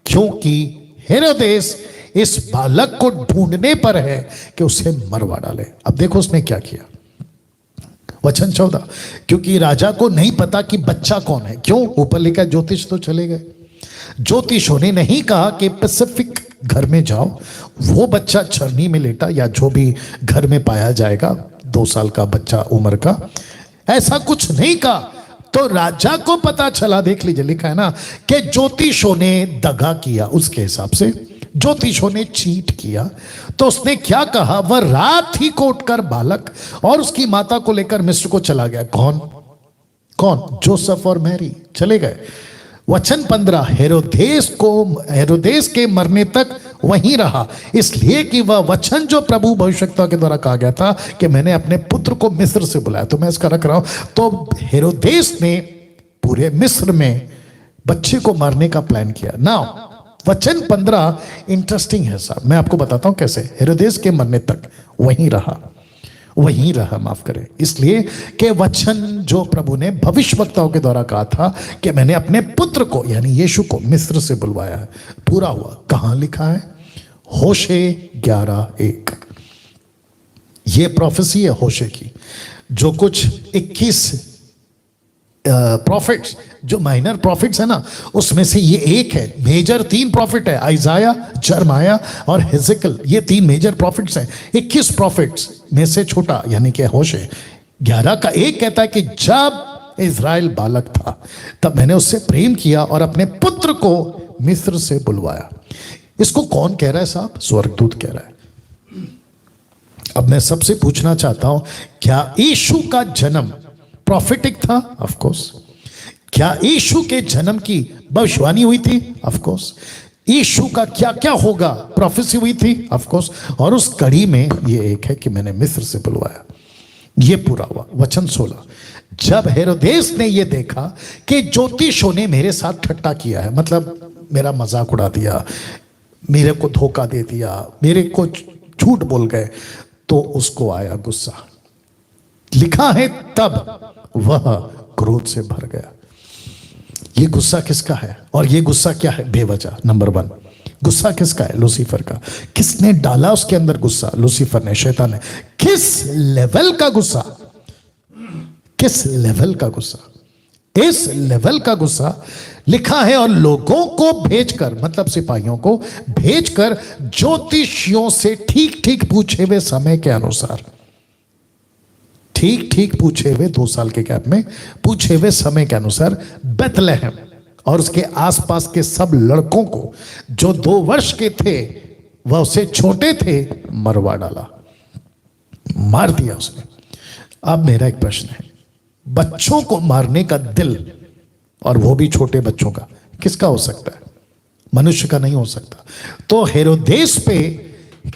क्योंकि हेरोदेस इस बालक को ढूंढने पर है कि उसे मरवा डाले। अब देखो उसने क्या किया, वचन 14, क्योंकि राजा को नहीं पता कि बच्चा कौन है। क्यों? ऊपर लिखा ज्योतिष तो चले गए, ज्योतिषों ने नहीं कहा कि पैसिफिक घर में जाओ, वो बच्चा छरनी में लेटा या जो भी घर में पाया जाएगा, 2 साल का बच्चा उम्र का, ऐसा कुछ नहीं कहा। तो राजा को पता चला, देख लीजिए लिखा है ना कि ज्योतिषों ने दगा किया, उसके हिसाब से ज्योतिषों ने चीट किया। तो उसने क्या कहा, वह रात ही को उठकर बालक और उसकी माता को लेकर मिस्र को चला गया। कौन कौन? जोसेफ और मैरी चले गए। वचन 15, हेरोदेस के मरने तक वहीं रहा, इसलिए कि वह वचन जो प्रभु भविष्यवक्ता के द्वारा कहा गया था कि मैंने अपने पुत्र को मिस्र से बुलाया। तो मैं इसका रख रहा हूं। तो हेरोदेस ने पूरे मिस्र में बच्चे को मारने का प्लान किया ना। वचन 15 इंटरेस्टिंग है साहब, मैं आपको बताता हूं कैसे। हेरोदेस के मरने तक वहीं रहा, माफ करें, इसलिए कि वचन जो प्रभु ने भविष्यवक्ताओं के द्वारा कहा था कि मैंने अपने पुत्र को यानी यीशु को मिस्र से बुलवाया है, पूरा हुआ। कहां लिखा है? होशे 11:1। ये प्रोफेसी है होशे की। जो कुछ 21 प्रॉफिट्स, जो माइनर प्रॉफिट्स है ना, उसमें से ये एक है। मेजर 3 प्रॉफिट है, आइजाया, जरमाया और हिजकिय्याह, ये 3 मेजर प्रॉफिट्स हैं। 21 प्रॉफिट्स में से छोटा यानी कि होशे 11 का एक कहता है कि जब इज़राइल बालक था तब मैंने उससे प्रेम किया और अपने पुत्र को मिस्र से बुलवाया। इसको कौन कह रहा है साहब? स्वर्गदूत कह रहा है। अब मैं सबसे पूछना चाहता हूं, क्या यीशु का जन्म प्रॉफिटिक था? Of course. क्या यीशु के जन्म की भविष्यवाणी हुई थी? Of course. यीशु का क्या क्या होगा प्रोफेसी हुई थी? Of course. और उस कड़ी में ये एक है कि मैंने मिस्र से बुलवाया, ये पूरा हुआ। वचन 16, जब हेरोदेस ने ये देखा कि ज्योतिषों ने मेरे साथ ठट्टा किया है, मतलब मेरा मजाक उड़ा दिया, मेरे को धोखा दे दिया, मेरे को झूठ बोल गए, तो उसको आया गुस्सा। लिखा है तब वह क्रोध से भर गया। ये गुस्सा किसका है? और ये गुस्सा क्या है? बेवजह। नंबर 1, गुस्सा किसका है? लूसीफर का। किसने डाला उसके अंदर गुस्सा? लूसीफर ने, शैतान ने। किस लेवल का गुस्सा? किस लेवल का गुस्सा? इस लेवल का गुस्सा लिखा है, और लोगों को भेजकर, मतलब सिपाहियों को भेजकर ज्योतिषियों से ठीक ठीक पूछे हुए समय के अनुसार, ठीक ठीक पूछे हुए 2 साल के गैप में पूछे हुए समय के अनुसार बेथलेहम और उसके आसपास के सब लड़कों को जो 2 वर्ष के थे वह उससे छोटे थे, मरवा डाला, मार दिया उसने। अब मेरा एक प्रश्न है, बच्चों को मारने का दिल, और वो भी छोटे बच्चों का, किसका हो सकता है? मनुष्य का नहीं हो सकता। तो हेरोदेस पे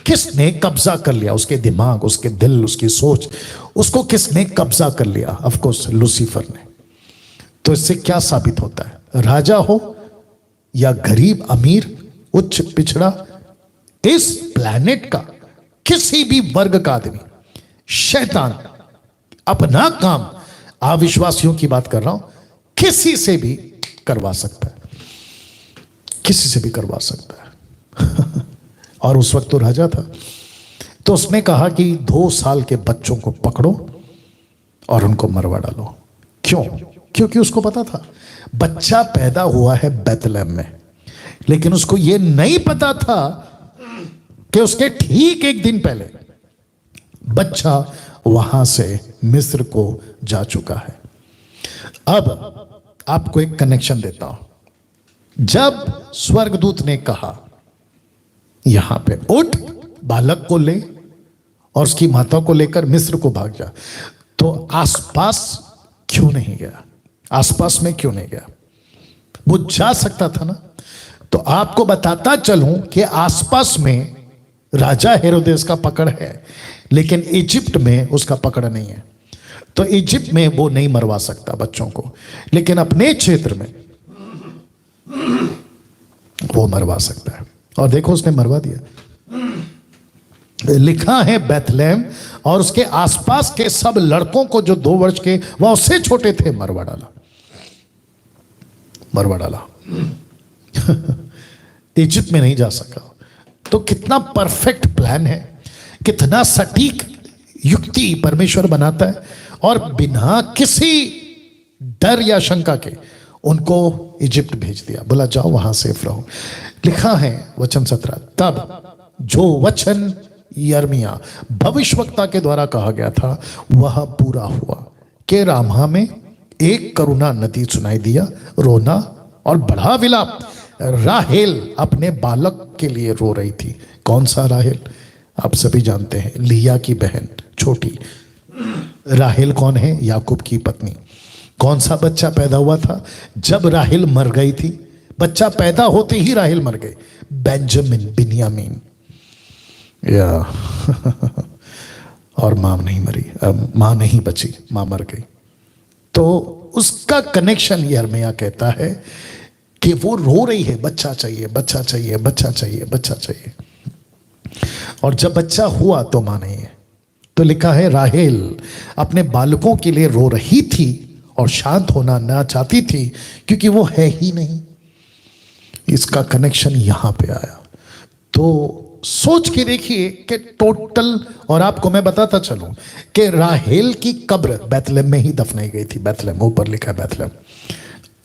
किसने कब्जा कर लिया? उसके दिमाग, उसके दिल, उसकी सोच, उसको किसने कब्जा कर लिया? ऑफ कोर्स लूसीफर ने। तो इससे क्या साबित होता है? राजा हो या गरीब, अमीर, उच्च, पिछड़ा, इस प्लैनेट का किसी भी वर्ग का आदमी, शैतान अपना काम, अविश्वासियों की बात कर रहा हूं, किसी से भी करवा सकता है, किसी से भी करवा सकता है। और उस वक्त तो राजा था, तो उसने कहा कि 2 साल के बच्चों को पकड़ो और उनको मरवा डालो। क्यों? क्योंकि उसको पता था बच्चा पैदा हुआ है बेथलेहम में, लेकिन उसको यह नहीं पता था कि उसके ठीक 1 दिन पहले बच्चा वहां से मिस्र को जा चुका है। अब आपको एक कनेक्शन देता हूं। जब स्वर्गदूत ने कहा यहां पे उठ, बालक को ले और उसकी माता को लेकर मिस्र को भाग जा, तो आसपास क्यों नहीं गया? आसपास में क्यों नहीं गया? वो जा सकता था ना। तो आपको बताता चलूं कि आसपास में राजा हेरोदेस का पकड़ है, लेकिन इजिप्ट में उसका पकड़ नहीं है। तो इजिप्ट में वो नहीं मरवा सकता बच्चों को, लेकिन अपने क्षेत्र में वो मरवा सकता है। और देखो उसने मरवा दिया। लिखा है बेथलेहम और उसके आसपास के सब लड़कों को जो 2 वर्ष के वह उससे छोटे थे, मरवा डाला, मरवा डाला। इजिप्ट में नहीं जा सका। तो कितना परफेक्ट प्लान है, कितना सटीक युक्ति परमेश्वर बनाता है, और बिना किसी डर या शंका के उनको इजिप्ट भेज दिया, बोला जाओ वहां सेफ रहो। लिखा है वचन 17, तब जो वचन यिर्मयाह भविष्यवक्ता के द्वारा कहा गया था वह पूरा हुआ के रामा में एक करुणा नदी सुनाई दिया, रोना और बड़ा विलाप। राहेल अपने बालक के लिए रो रही थी। कौन सा राहेल? आप सभी जानते हैं, लिया की बहन छोटी। राहेल कौन है? याकूब की पत्नी। कौन सा बच्चा पैदा हुआ था जब राहेल मर गई थी? बच्चा पैदा होते ही राहेल मर गई। बेंजामिन, बिन्यामीन। या और मां नहीं मरी, मां नहीं बची, मां मर गई। तो उसका कनेक्शन यिर्मयाह कहता है कि वो रो रही है, बच्चा चाहिए, बच्चा चाहिए, बच्चा चाहिए, बच्चा चाहिए। और जब बच्चा हुआ तो मां नहीं है। तो लिखा है राहेल अपने बालकों के लिए रो रही थी और शांत होना ना चाहती थी क्योंकि वो है ही नहीं। इसका कनेक्शन यहां पे आया। तो सोच के देखिए कि टोटल, और आपको मैं बताता चलूं कि राहेल की कब्र बैतलहम में ही दफनाई गई थी। बैतलहम, ऊपर लिखा है बैतलहम।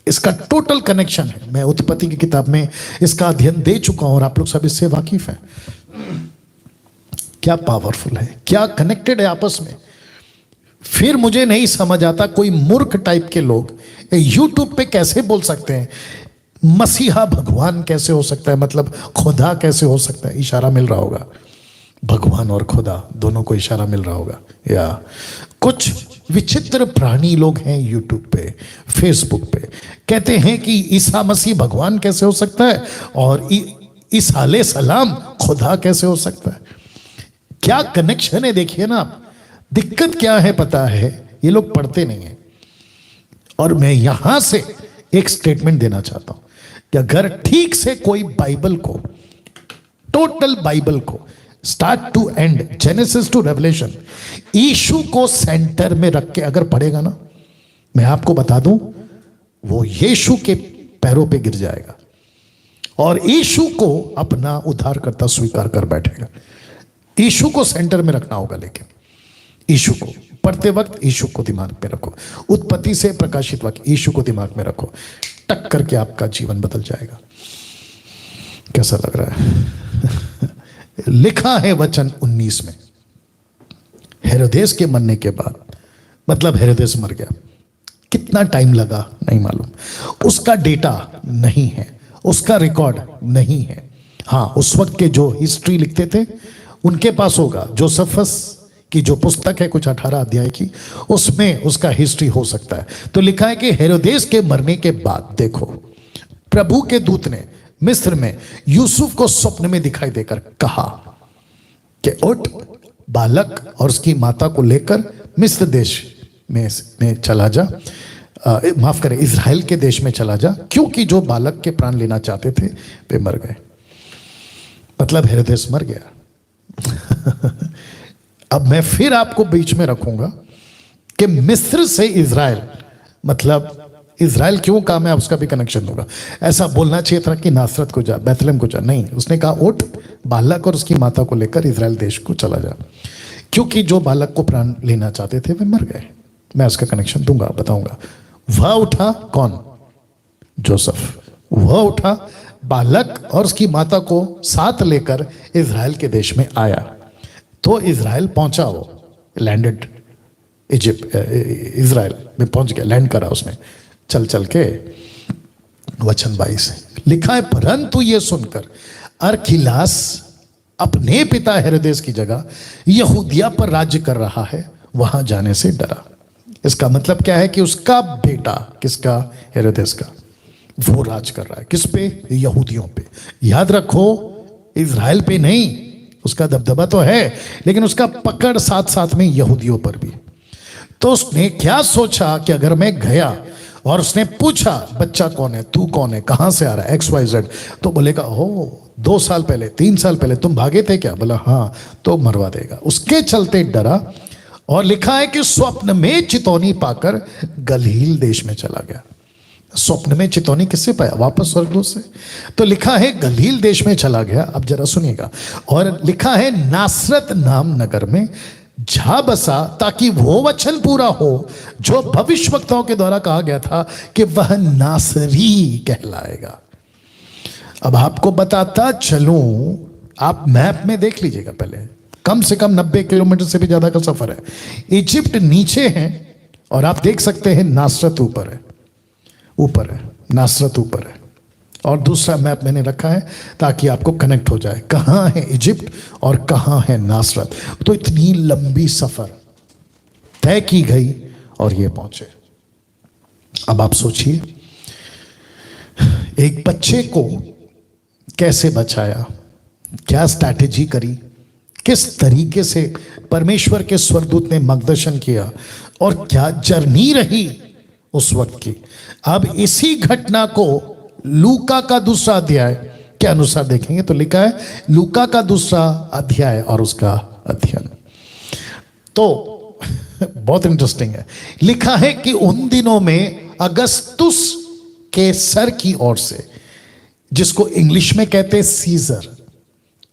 इसका टोटल कनेक्शन है। मैं उत्पत्ति की किताब में इसका अध्ययन दे चुका हूं और आप लोग सब इससे वाकिफ हैं। क्या पावरफुल है, क्या कनेक्टेड है आपस में। फिर मुझे नहीं समझ आता कोई मूर्ख टाइप के लोग यूट्यूब पे कैसे बोल सकते हैं मसीहा भगवान कैसे हो सकता है, मतलब खुदा कैसे हो सकता है। इशारा मिल रहा होगा, भगवान और खुदा दोनों को इशारा मिल रहा होगा। या कुछ विचित्र प्राणी लोग हैं यूट्यूब पे, फेसबुक पे, कहते हैं कि ईसा मसीह भगवान कैसे हो सकता है और ईसा अलैहिस्सलाम खुदा कैसे हो सकता है। क्या कनेक्शन है देखिए ना आप। दिक्कत क्या है पता है, ये लोग पढ़ते नहीं है। और मैं यहां से एक स्टेटमेंट देना चाहता हूं कि अगर ठीक से कोई बाइबल को, टोटल बाइबल को start to end, Genesis to Revelation, यीशु को सेंटर में रख के अगर पढ़ेगा ना, मैं आपको बता दूं वो यीशु के पैरों पे गिर जाएगा और यीशु को अपना उद्धारकर्ता स्वीकार कर बैठेगा। यीशु को सेंटर में रखना होगा, लेकिन यीशु को पढ़ते वक्त यीशु को दिमाग में रखो। उत्पत्ति से प्रकाशित वाक्य यीशु को दिमाग में रखो, टक करके आपका जीवन बदल जाएगा। कैसा लग रहा है? लिखा है वचन 19 में, हेरोदेस के मरने के बाद, मतलब हेरोदेस मर गया, कितना टाइम लगा नहीं मालूम, उसका डेटा नहीं है, उसका रिकॉर्ड नहीं है। हाँ, उस वक्त के जो हिस्ट्री लिखते थे उनके पास होगा। जोसेफस की जो पुस्तक है कुछ 18 अध्याय की, उसमें उसका हिस्ट्री हो सकता है। तो लिखा है कि हेरोदेस के मरने के बाद देखो, प्रभु के दूत ने मिस्र में यूसुफ को स्वप्न में दिखाई देकर कहा कि उठ, बालक और उसकी माता को लेकर मिस्र देश में चला जा, माफ करें, इज़राइल के देश में चला जा, क्योंकि जो बालक के प्राण लेना चाहते थे वे मर गए। मतलब हेरोदेस मर गया। अब मैं फिर आपको बीच में रखूंगा कि मिस्र से इज़राइल, मतलब इज़राइल क्यों कहा, मैं उसका भी कनेक्शन दूंगा। ऐसा बोलना चाहिए था कि नासरत को जा, बैतलहम को जा, नहीं, उसने कहा उठ, बालक और उसकी माता को लेकर इज़राइल देश को चला जा, क्योंकि जो बालक को प्राण लेना चाहते थे वे मर गए। मैं उसका कनेक्शन दूंगा, बताऊंगा। वह उठा, कौन? जोसेफ। वह उठा, बालक और उसकी माता को साथ लेकर इज़राइल के देश में आया। तो इज़राइल पहुंचा, वो लैंडेड इजिप्ट, इज़राइल में पहुंच गया, लैंड करा उसने चल चल के। वचन 22 लिखा है, परंतु ये सुनकर अरखिलास अपने पिता हेरोदेस की जगह यहूदिया पर राज्य कर रहा है, वहां जाने से डरा। इसका मतलब क्या है कि उसका बेटा, किसका? हेरोदेस का, वो राज कर रहा है। किस पे? यहूदियों पे। याद रखो, इज़राइल पे नहीं, उसका दबदबा तो है, लेकिन उसका पकड़ साथ साथ में यहूदियों पर भी। तो उसने क्या सोचा कि अगर मैं गया और उसने पूछा बच्चा कौन है, तू कौन है, कहां से आ रहा है, XYZ, तो बोलेगा हो 2 साल पहले 3 साल पहले तुम भागे थे क्या? बोला हाँ, तो मरवा देगा। उसके चलते डरा। और लिखा है कि स्वप्न में चितौनी पाकर गलील देश में चला गया। स्वप्न में चितौनी किससे पाया? वापस स्वर्गदूत से। तो लिखा है गलील देश में चला गया। अब जरा सुनिएगा। और लिखा है नासरत नाम नगर में जा बसा, ताकि वो वचन पूरा हो जो भविष्यवक्ताओं के द्वारा कहा गया था कि वह नासरी कहलाएगा। अब आपको बताता चलूं, आप मैप में देख लीजिएगा पहले, कम से कम 90 किलोमीटर से भी ज्यादा का सफर है। इजिप्ट नीचे है और आप देख सकते हैं नासरत ऊपर है, ऊपर है, नासरत ऊपर है। और दूसरा मैप मैंने रखा है ताकि आपको कनेक्ट हो जाए, कहाँ है इजिप्ट और कहाँ है नासरत। तो इतनी लंबी सफर तय की गई और ये पहुंचे। अब आप सोचिए, एक बच्चे को कैसे बचाया, क्या स्ट्रैटेजी करी, किस तरीके से परमेश्वर के स्वर्गदूत ने मार्गदर्शन किया और क्या जर्नी रही उस वक्त की। अब इसी घटना को लूका का दूसरा अध्याय के अनुसार देखेंगे तो लिखा है, लूका का दूसरा अध्याय और उसका अध्ययन। तो बहुत इंटरेस्टिंग है, लिखा है कि उन दिनों में अगस्तुस कैसर की ओर से, जिसको इंग्लिश में कहते हैं सीजर,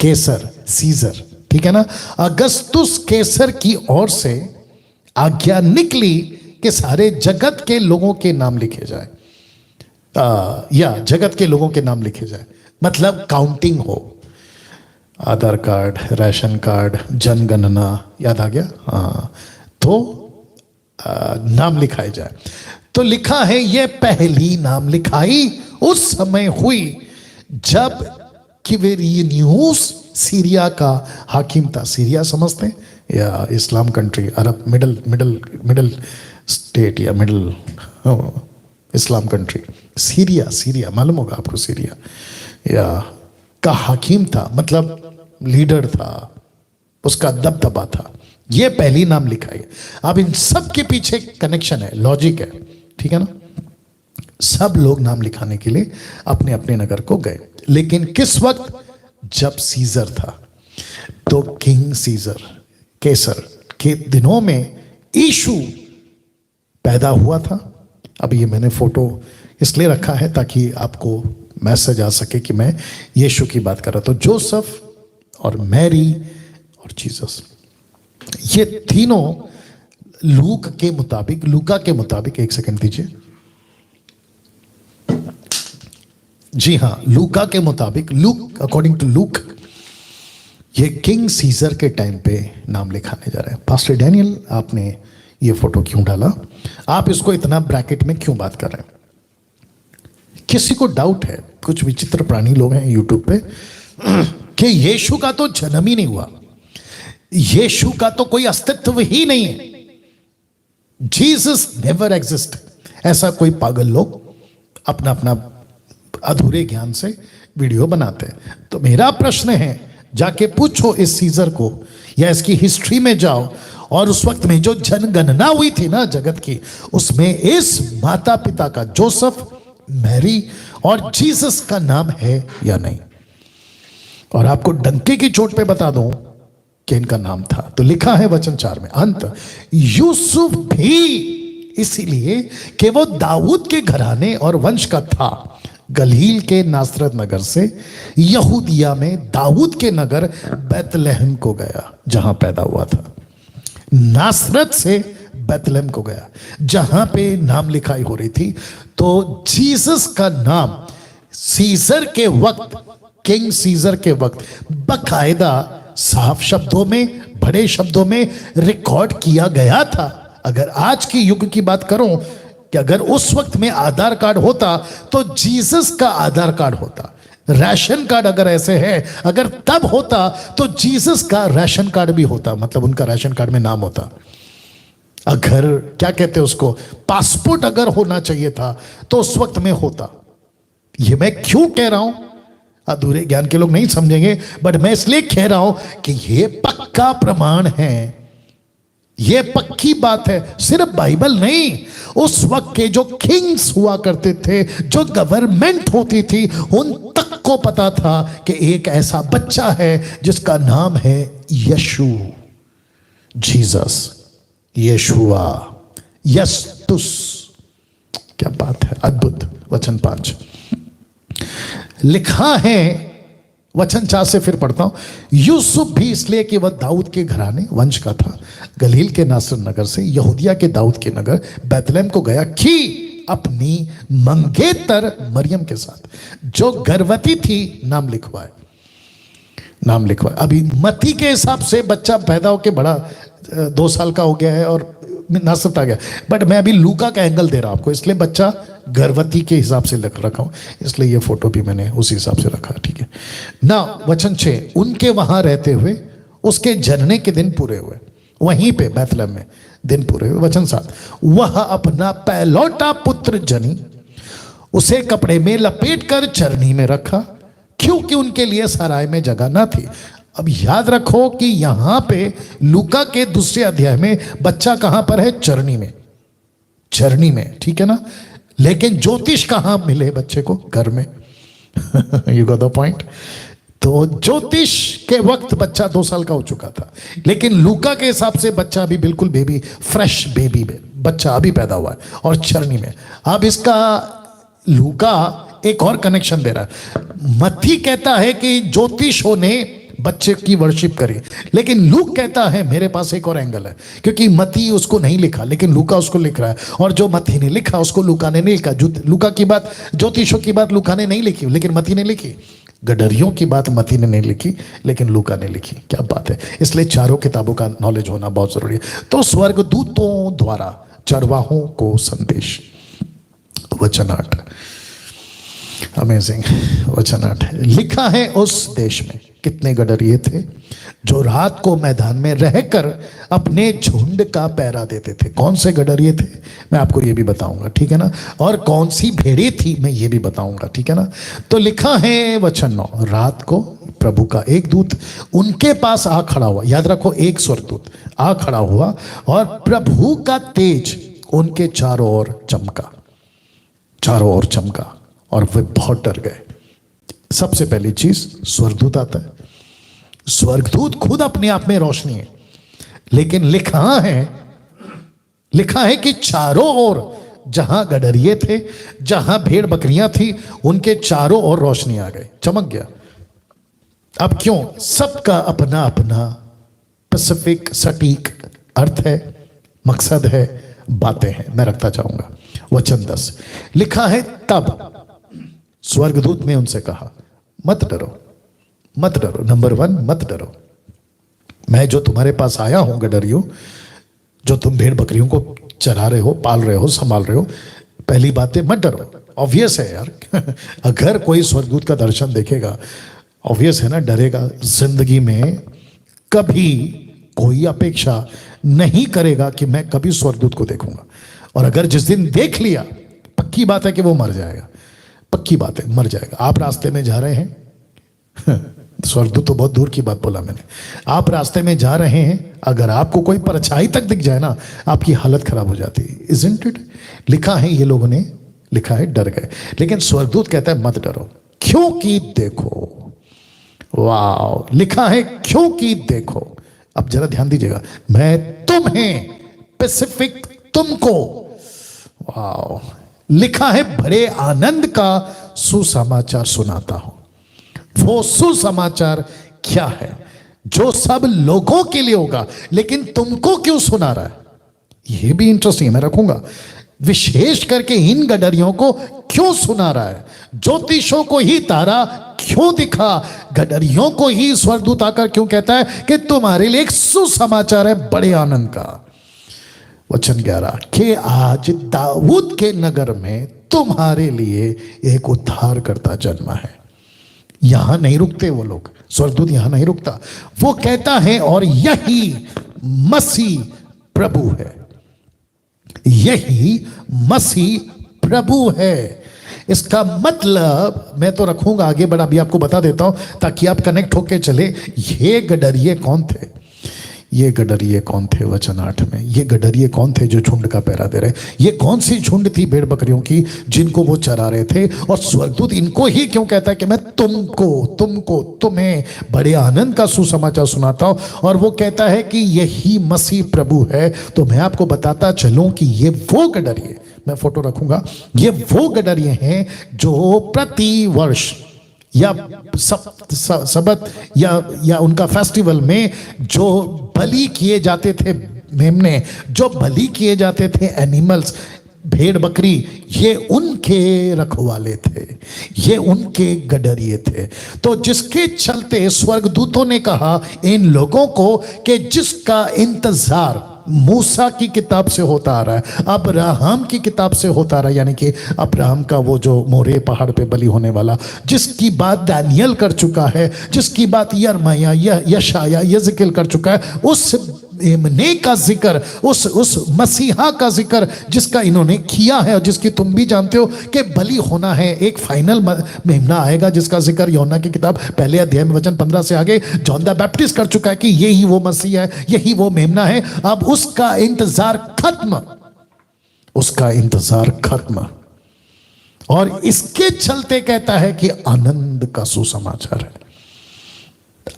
कैसर, सीजर, ठीक है ना, अगस्तुस कैसर की ओर से आज्ञा निकली कि सारे जगत के लोगों के नाम लिखे जाए, या जगत के लोगों के नाम लिखे जाए, मतलब काउंटिंग हो, आधार कार्ड, राशन कार्ड, जनगणना, याद आ गया, हाँ, तो नाम लिखाए जाए। तो लिखा है ये पहली नाम लिखाई उस समय हुई जब क्विरिनियुस सीरिया का हाकिम था। सीरिया समझते हैं, या इस्लाम कंट्री, अरब, मिडल स्टेट या मिडल इस्लाम कंट्री, सीरिया, सीरिया मालूम होगा आपको, सीरिया या का हाकिम था, मतलब लीडर था, उसका दबदबा था। ये पहली नाम लिखाई। अब इन सब के पीछे कनेक्शन है, लॉजिक है, ठीक है ना। सब लोग नाम लिखाने के लिए अपने अपने नगर को गए, लेकिन किस वक्त, जब सीजर था। तो किंग सीजर, कैसर के दिनों में यीशु पैदा हुआ था। अब ये मैंने फोटो इसलिए रखा है ताकि आपको मैसेज आ सके कि मैं यीशु की बात कर रहा। तो जोसेफ और मैरी और जीसस, ये तीनों लूका के मुताबिक, एक सेकंड दीजिए, जी हाँ, लूका के मुताबिक, अकॉर्डिंग टू लूक, ये किंग सीजर के टाइम पे नाम लिखाने जा रहे हैं। पास्टर डैनियल, आपने ये फोटो क्यों डाला, आप इसको इतना ब्रैकेट में क्यों बात कर रहे हैं? किसी को डाउट है, कुछ विचित्र प्राणी लोग हैं यूट्यूब पे, कि यीशु का तो जन्म ही नहीं हुआ, यीशु का तो कोई अस्तित्व ही नहीं है, जीसस नेवर एग्जिस्ट, ऐसा कोई पागल लोग अपना अपना अधूरे ज्ञान से वीडियो बनाते हैं। तो मेरा प्रश्न है, जाके पूछो इस सीजर को, या इसकी हिस्ट्री में जाओ, और उस वक्त में जो जनगणना हुई थी ना जगत की, उसमें इस माता पिता का, जोसेफ, मैरी और जीसस का नाम है या नहीं। और आपको डंके की चोट पे बता दूं कि इनका नाम था। तो लिखा है वचन 4 में, अंत यूसुफ भी इसीलिए कि वो दाऊद के घराने और वंश का था, गलील के नासरत नगर से यहूदिया में दाऊद के नगर बैतलहम को गया, जहां पैदा हुआ था। नासरत से बैतलहम को गया, जहां पे नाम लिखाई हो रही थी। तो जीसस का नाम सीजर के वक्त, किंग सीजर के वक्त बकायदा साफ शब्दों में, बड़े शब्दों में रिकॉर्ड किया गया था। अगर आज की युग की बात करूं, कि अगर उस वक्त में आधार कार्ड होता तो जीसस का आधार कार्ड होता, राशन कार्ड अगर ऐसे है, अगर तब होता तो जीसस का राशन कार्ड भी होता, मतलब उनका राशन कार्ड में नाम होता। अगर क्या कहते हैं उसको, पासपोर्ट अगर होना चाहिए था तो उस वक्त में होता। ये मैं क्यों कह रहा हूं, अधूरे ज्ञान के लोग नहीं समझेंगे, बट मैं इसलिए कह रहा हूं कि ये पक्का प्रमाण है, ये पक्की बात है, सिर्फ बाइबल नहीं, उस वक्त के जो किंग्स हुआ करते थे, जो गवर्नमेंट होती थी, उन तक को पता था कि एक ऐसा बच्चा है जिसका नाम है यीशु, जीसस, यशुआ, यस्तुस। क्या बात है, अद्भुत। वचन 5 लिखा है, वचन 4 से फिर पढ़ता हूं। यूसुफ भी इसलिए कि वह दाऊद के घराने वंश का था, गलील के नासर नगर से यहूदिया के दाऊद के नगर बैतलहम को गया कि अपनी मंगेतर मरियम के साथ, जो गर्भवती थी, नाम लिखवाए। नाम लिखवाए। अभी मती के हिसाब से बच्चा पैदा होके बड़ा 2 साल का हो गया है और नासत आ गया, बट मैं अभी लूका का एंगल दे रहा हूं आपको, इसलिए बच्चा गर्भवती के हिसाब से रखा हूं, इसलिए ये फोटो भी मैंने उसी हिसाब से रखा, ठीक है ना। वचन 6, उनके वहां रहते हुए उसके जनने के दिन पूरे हुए, वहीं पे बैतलहम में दिन पूरे हुए। वचन 7, वह अपना पहलौटा पुत्र जनी, उसे कपड़े में लपेट कर चरनी में रखा, क्योंकि उनके लिए सराय में जगह ना थी। अब याद रखो कि यहां पे लूका के दूसरे अध्याय में बच्चा कहां पर है? चरनी में, चरनी में, ठीक है ना। लेकिन ज्योतिष कहां मिले बच्चे को? घर में। You got the point. तो ज्योतिष के वक्त बच्चा 2 साल का हो चुका था, लेकिन लूका के हिसाब से बच्चा अभी बिल्कुल बेबी, फ्रेश बेबी बच्चा अभी पैदा हुआ है और चरनी में। अब इसका लूका एक और कनेक्शन दे रहा है। मत्ती कहता है कि ज्योतिषों ने बच्चे की वर्शिप करी, लेकिन लूक कहता है मेरे पास एक और एंगल है, क्योंकि मत्ती उसको नहीं लिखा लेकिन लूका उसको लिख रहा है, और जो मत्ती ने लिखा उसको लूका ने नहीं लिखा। लूका की बात, ज्योतिषों की बात लूका ने नहीं लिखी लेकिन मत्ती ने लिखी। गडरियों की बात मत्ती ने नहीं लिखी लेकिन लूका ने लिखी। क्या बात है। इसलिए चारों किताबों का नॉलेज होना बहुत जरूरी है। तो स्वर्गदूतों द्वारा चरवाहों को संदेश। वचन 8, अमेजिंग। वचन 8 लिखा है, उस देश में कितने गडरिये थे जो रात को मैदान में रहकर अपने झुंड का पहरा देते थे। कौन से गडरिये थे मैं आपको ये भी बताऊंगा, ठीक है ना। और कौन सी भेड़ी थी मैं ये भी बताऊंगा, ठीक है ना। तो लिखा है वचन 9, रात को प्रभु का एक दूत उनके पास आ खड़ा हुआ। याद रखो, एक स्वर्गदूत आ खड़ा हुआ और प्रभु का तेज उनके चारों ओर चमका, चारों ओर चमका और वे बहुत डर गए। सबसे पहली चीज स्वर्गदूत आता है। स्वर्गदूत खुद अपने आप में रोशनी है, लेकिन लिखा है कि चारों ओर जहां गडरिये थे, जहां भेड़ बकरियां थी, उनके चारों ओर रोशनी आ गई, चमक गया। अब क्यों? सबका अपना अपना स्पेसिफिक सटीक अर्थ है, मकसद है, बातें हैं। मैं रखता चाहूंगा। वचन 10 लिखा है, तब स्वर्गदूत ने उनसे कहा, मत डरो, मत डरो। नंबर 1, मत डरो। मैं जो तुम्हारे पास आया हूं गडरियों, जो तुम भेड़ बकरियों को चरा रहे हो, पाल रहे हो, संभाल रहे हो, पहली बात है मत डरो। ऑब्वियस है यार। अगर कोई स्वर्गदूत का दर्शन देखेगा, ऑब्वियस है ना, डरेगा। जिंदगी में कभी कोई अपेक्षा नहीं करेगा कि मैं कभी स्वर्गदूत को देखूंगा, और अगर जिस दिन देख लिया, पक्की बात है कि वो मर जाएगा, पक्की बात है, मर जाएगा। आप रास्ते में जा रहे हैं, स्वर्गदूत तो बहुत दूर की बात बोला मैंने। आप रास्ते में जा रहे हैं, अगर आपको कोई परछाई तक दिख जाए ना, आपकी हालत खराब हो जाती है। Isn't it? लिखा है, ये लोगों ने लिखा है डर गए, लेकिन स्वर्गदूत कहता है मत डरो, क्योंकि देखो। वाह, लिखा है क्योंकि देखो। अब जरा ध्यान दीजिएगा, मैं तुम्हें, स्पेसिफिक तुमको, वाह, लिखा है बड़े आनंद का सुसमाचार सुनाता हूं। वो सुसमाचार क्या है? जो सब लोगों के लिए होगा, लेकिन तुमको क्यों सुना रहा है? यह भी इंटरेस्टिंग है, मैं रखूंगा। विशेष करके इन गडरियों को क्यों सुना रहा है? ज्योतिषों को ही तारा क्यों दिखा? गडरियों को ही स्वर्गदूत आकर क्यों कहता है कि तुम्हारे लिए एक सुसमाचार है बड़े आनंद का? वचन 11 कि आज दाऊद के नगर में तुम्हारे लिए एक उद्धारकर्ता जन्मा है। यहां नहीं रुकते वो लोग, स्वर्गदूत यहां नहीं रुकता। वो कहता है, और यही मसीह प्रभु है, यही मसीह प्रभु है। इसका मतलब मैं तो रखूंगा आगे, बड़ा अभी आपको बता देता हूं ताकि आप कनेक्ट होके चले। ये गडरिये कौन थे? ये गडरिये कौन थे? वचन 8 में ये गडरिये कौन थे जो झुंड का पहरा दे रहे? ये कौन सी झुंड थी भेड़ बकरियों की जिनको वो चरा रहे थे? और स्वर्गदूत इनको ही क्यों कहता है कि मैं तुम्हें बड़े आनंद का सुसमाचार सुनाता हूं? और वो कहता है कि यही मसीह प्रभु है। तो मैं आपको बताता चलूं कि ये वो गडरिये, मैं फोटो रखूंगा, ये वो गडरिये हैं जो प्रति वर्ष या सबत या उनका फेस्टिवल में जो बलि किए जाते थे, मेमने जो बलि किए जाते थे, एनिमल्स, भेड़ बकरी, ये उनके रखवाले थे, ये उनके गडरिये थे। तो जिसके चलते स्वर्गदूतों ने कहा इन लोगों को कि जिसका इंतजार मूसा की किताब से होता आ रहा है, अब्राहम की किताब से होता आ रहा है, यानी कि अब्राहम का वो जो मोरे पहाड़ पे बलि होने वाला, जिसकी बात दानियल कर चुका है, जिसकी बात यिर्मयाह, यशायाह, यिजकेल कर चुका है, उस मेमने का जिक्र, उस मसीहा का जिक्र जिसका इन्होंने किया है और जिसकी तुम भी जानते हो कि बलि होना है, एक फाइनल मेमना आएगा जिसका जिक्र यूहन्ना की किताब पहले अध्याय में वचन 15 से आगे जॉन द बैप्टिस्ट कर चुका है कि यही वो मसीहा है, यही वो मेमना है। अब उसका इंतजार खत्म, उसका इंतजार खत्म, और इसके चलते कहता है कि आनंद का सुसमाचार है।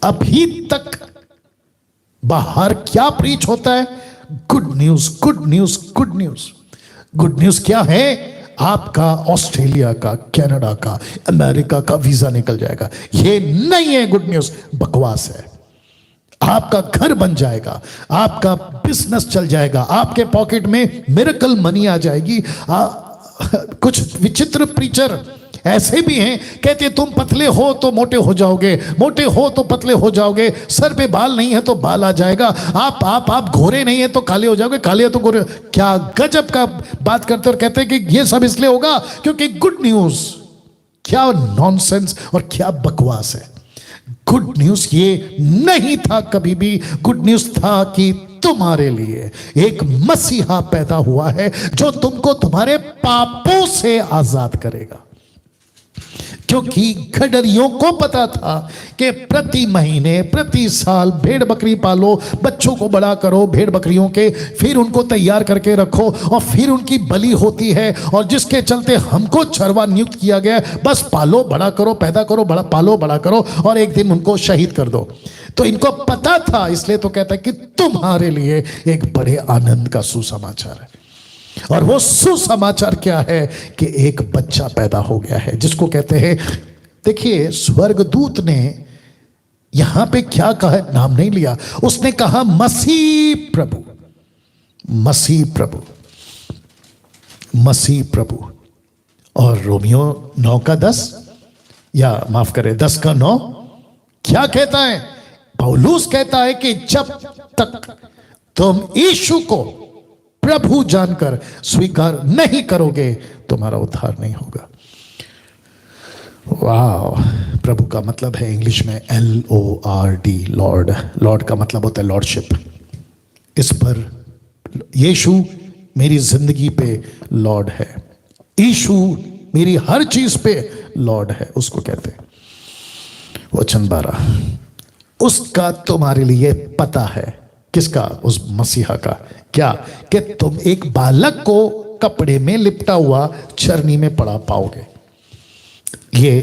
अभी तक बाहर क्या प्रीच होता है? Good news, good news, good news. Good news क्या है? आपका ऑस्ट्रेलिया का, कनाडा का, अमेरिका का वीजा निकल जाएगा। ये नहीं है गुड न्यूज, बकवास है। आपका घर बन जाएगा, आपका बिजनेस चल जाएगा, आपके पॉकेट में मिरेकल मनी आ जाएगी। कुछ विचित्र प्रीचर ऐसे भी हैं, कहते तुम पतले हो तो मोटे हो जाओगे, मोटे हो तो पतले हो जाओगे, सर पे बाल नहीं है तो बाल आ जाएगा, आप गोरे नहीं है तो काले हो जाओगे, काले हो तो गोरे। क्या गजब का बात करते और कहते हैं कि ये सब इसलिए होगा क्योंकि गुड न्यूज। क्या नॉनसेंस और क्या बकवास है। गुड न्यूज ये नहीं था कभी भी। गुड न्यूज था कि तुम्हारे लिए एक मसीहा पैदा हुआ है जो तुमको तुम्हारे पापों से आजाद करेगा। क्योंकि गडरियों को पता था कि प्रति महीने, प्रति साल भेड़ बकरी पालो, बच्चों को बड़ा करो भेड़ बकरियों के, फिर उनको तैयार करके रखो और फिर उनकी बलि होती है, और जिसके चलते हमको चरवा नियुक्त किया गया, बस पालो बड़ा करो, पैदा करो, बड़ा पालो बड़ा करो और एक दिन उनको शहीद कर दो। तो इनको पता था, इसलिए तो कहता है कि तुम्हारे लिए एक बड़े आनंद का सुसमाचार है। और वो सुसमाचार क्या है कि एक बच्चा पैदा हो गया है जिसको कहते हैं, देखिए स्वर्गदूत ने यहां पे क्या कहा, नाम नहीं लिया, उसने कहा मसीह प्रभु, मसीह प्रभु, मसीह प्रभु। और रोमियो 9:10 या माफ करें 10:9 क्या कहता है? पौलुस कहता है कि जब तक तुम यीशु को प्रभु जानकर स्वीकार नहीं करोगे तुम्हारा उद्धार नहीं होगा। वाह। प्रभु का मतलब है इंग्लिश में LORD, लॉर्ड। लॉर्ड का मतलब होता है लॉर्डशिप। इस पर यीशु मेरी जिंदगी पे लॉर्ड है, यीशु मेरी हर चीज पे लॉर्ड है, उसको कहते हैं। वचन 12, उसका तुम्हारे लिए पता है। किसका? उस मसीहा का। क्या? कि तुम एक बालक को कपड़े में लिपटा हुआ चरनी में पड़ा पाओगे। ये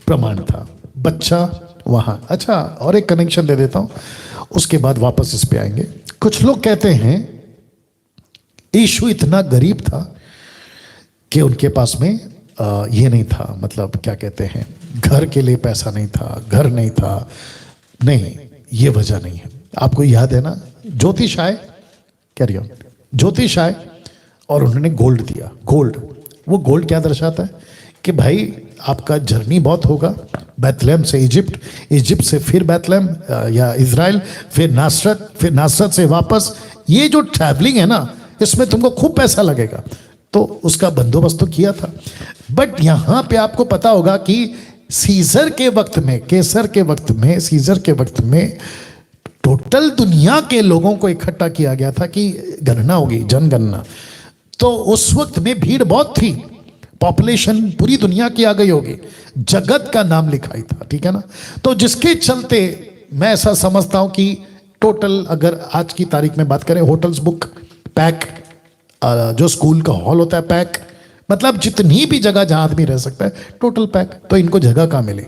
प्रमाण था, बच्चा वहां। अच्छा, और एक कनेक्शन दे देता हूं, उसके बाद वापस इस पे आएंगे। कुछ लोग कहते हैं यीशु इतना गरीब था कि उनके पास में ये नहीं था, मतलब क्या कहते हैं, घर के लिए पैसा नहीं था, घर नहीं था। नहीं, ये वजह नहीं है। आपको याद है ना, ज्योतिष आए, कैरी ऑन, ज्योतिष आए और उन्होंने गोल्ड दिया। गोल्ड, वो गोल्ड क्या दर्शाता है कि भाई आपका जर्नी बहुत होगा, बैतलहम से इजिप्ट, इजिप्ट से फिर बैतलहम या इजराइल, फिर नासरत, फिर नासरत से वापस। ये जो ट्रैवलिंग है ना, इसमें तुमको खूब पैसा लगेगा, तो उसका बंदोबस्त तो किया था। बट यहां पे आपको पता होगा कि सीजर के वक्त में, केसर के वक्त में, सीजर के वक्त में टोटल दुनिया के लोगों को इकट्ठा किया गया था कि गणना होगी, जनगणना। तो उस वक्त में भीड़ बहुत थी, पॉपुलेशन पूरी दुनिया की आ गई होगी, जगत का नाम लिखाई था, ठीक है ना। तो जिसके चलते मैं ऐसा समझता हूं कि टोटल, अगर आज की तारीख में बात करें, होटल्स बुक, पैक, जो स्कूल का हॉल होता है पैक, मतलब जितनी भी जगह जहां आदमी रह सकता है टोटल पैक। तो इनको जगह कहां मिली?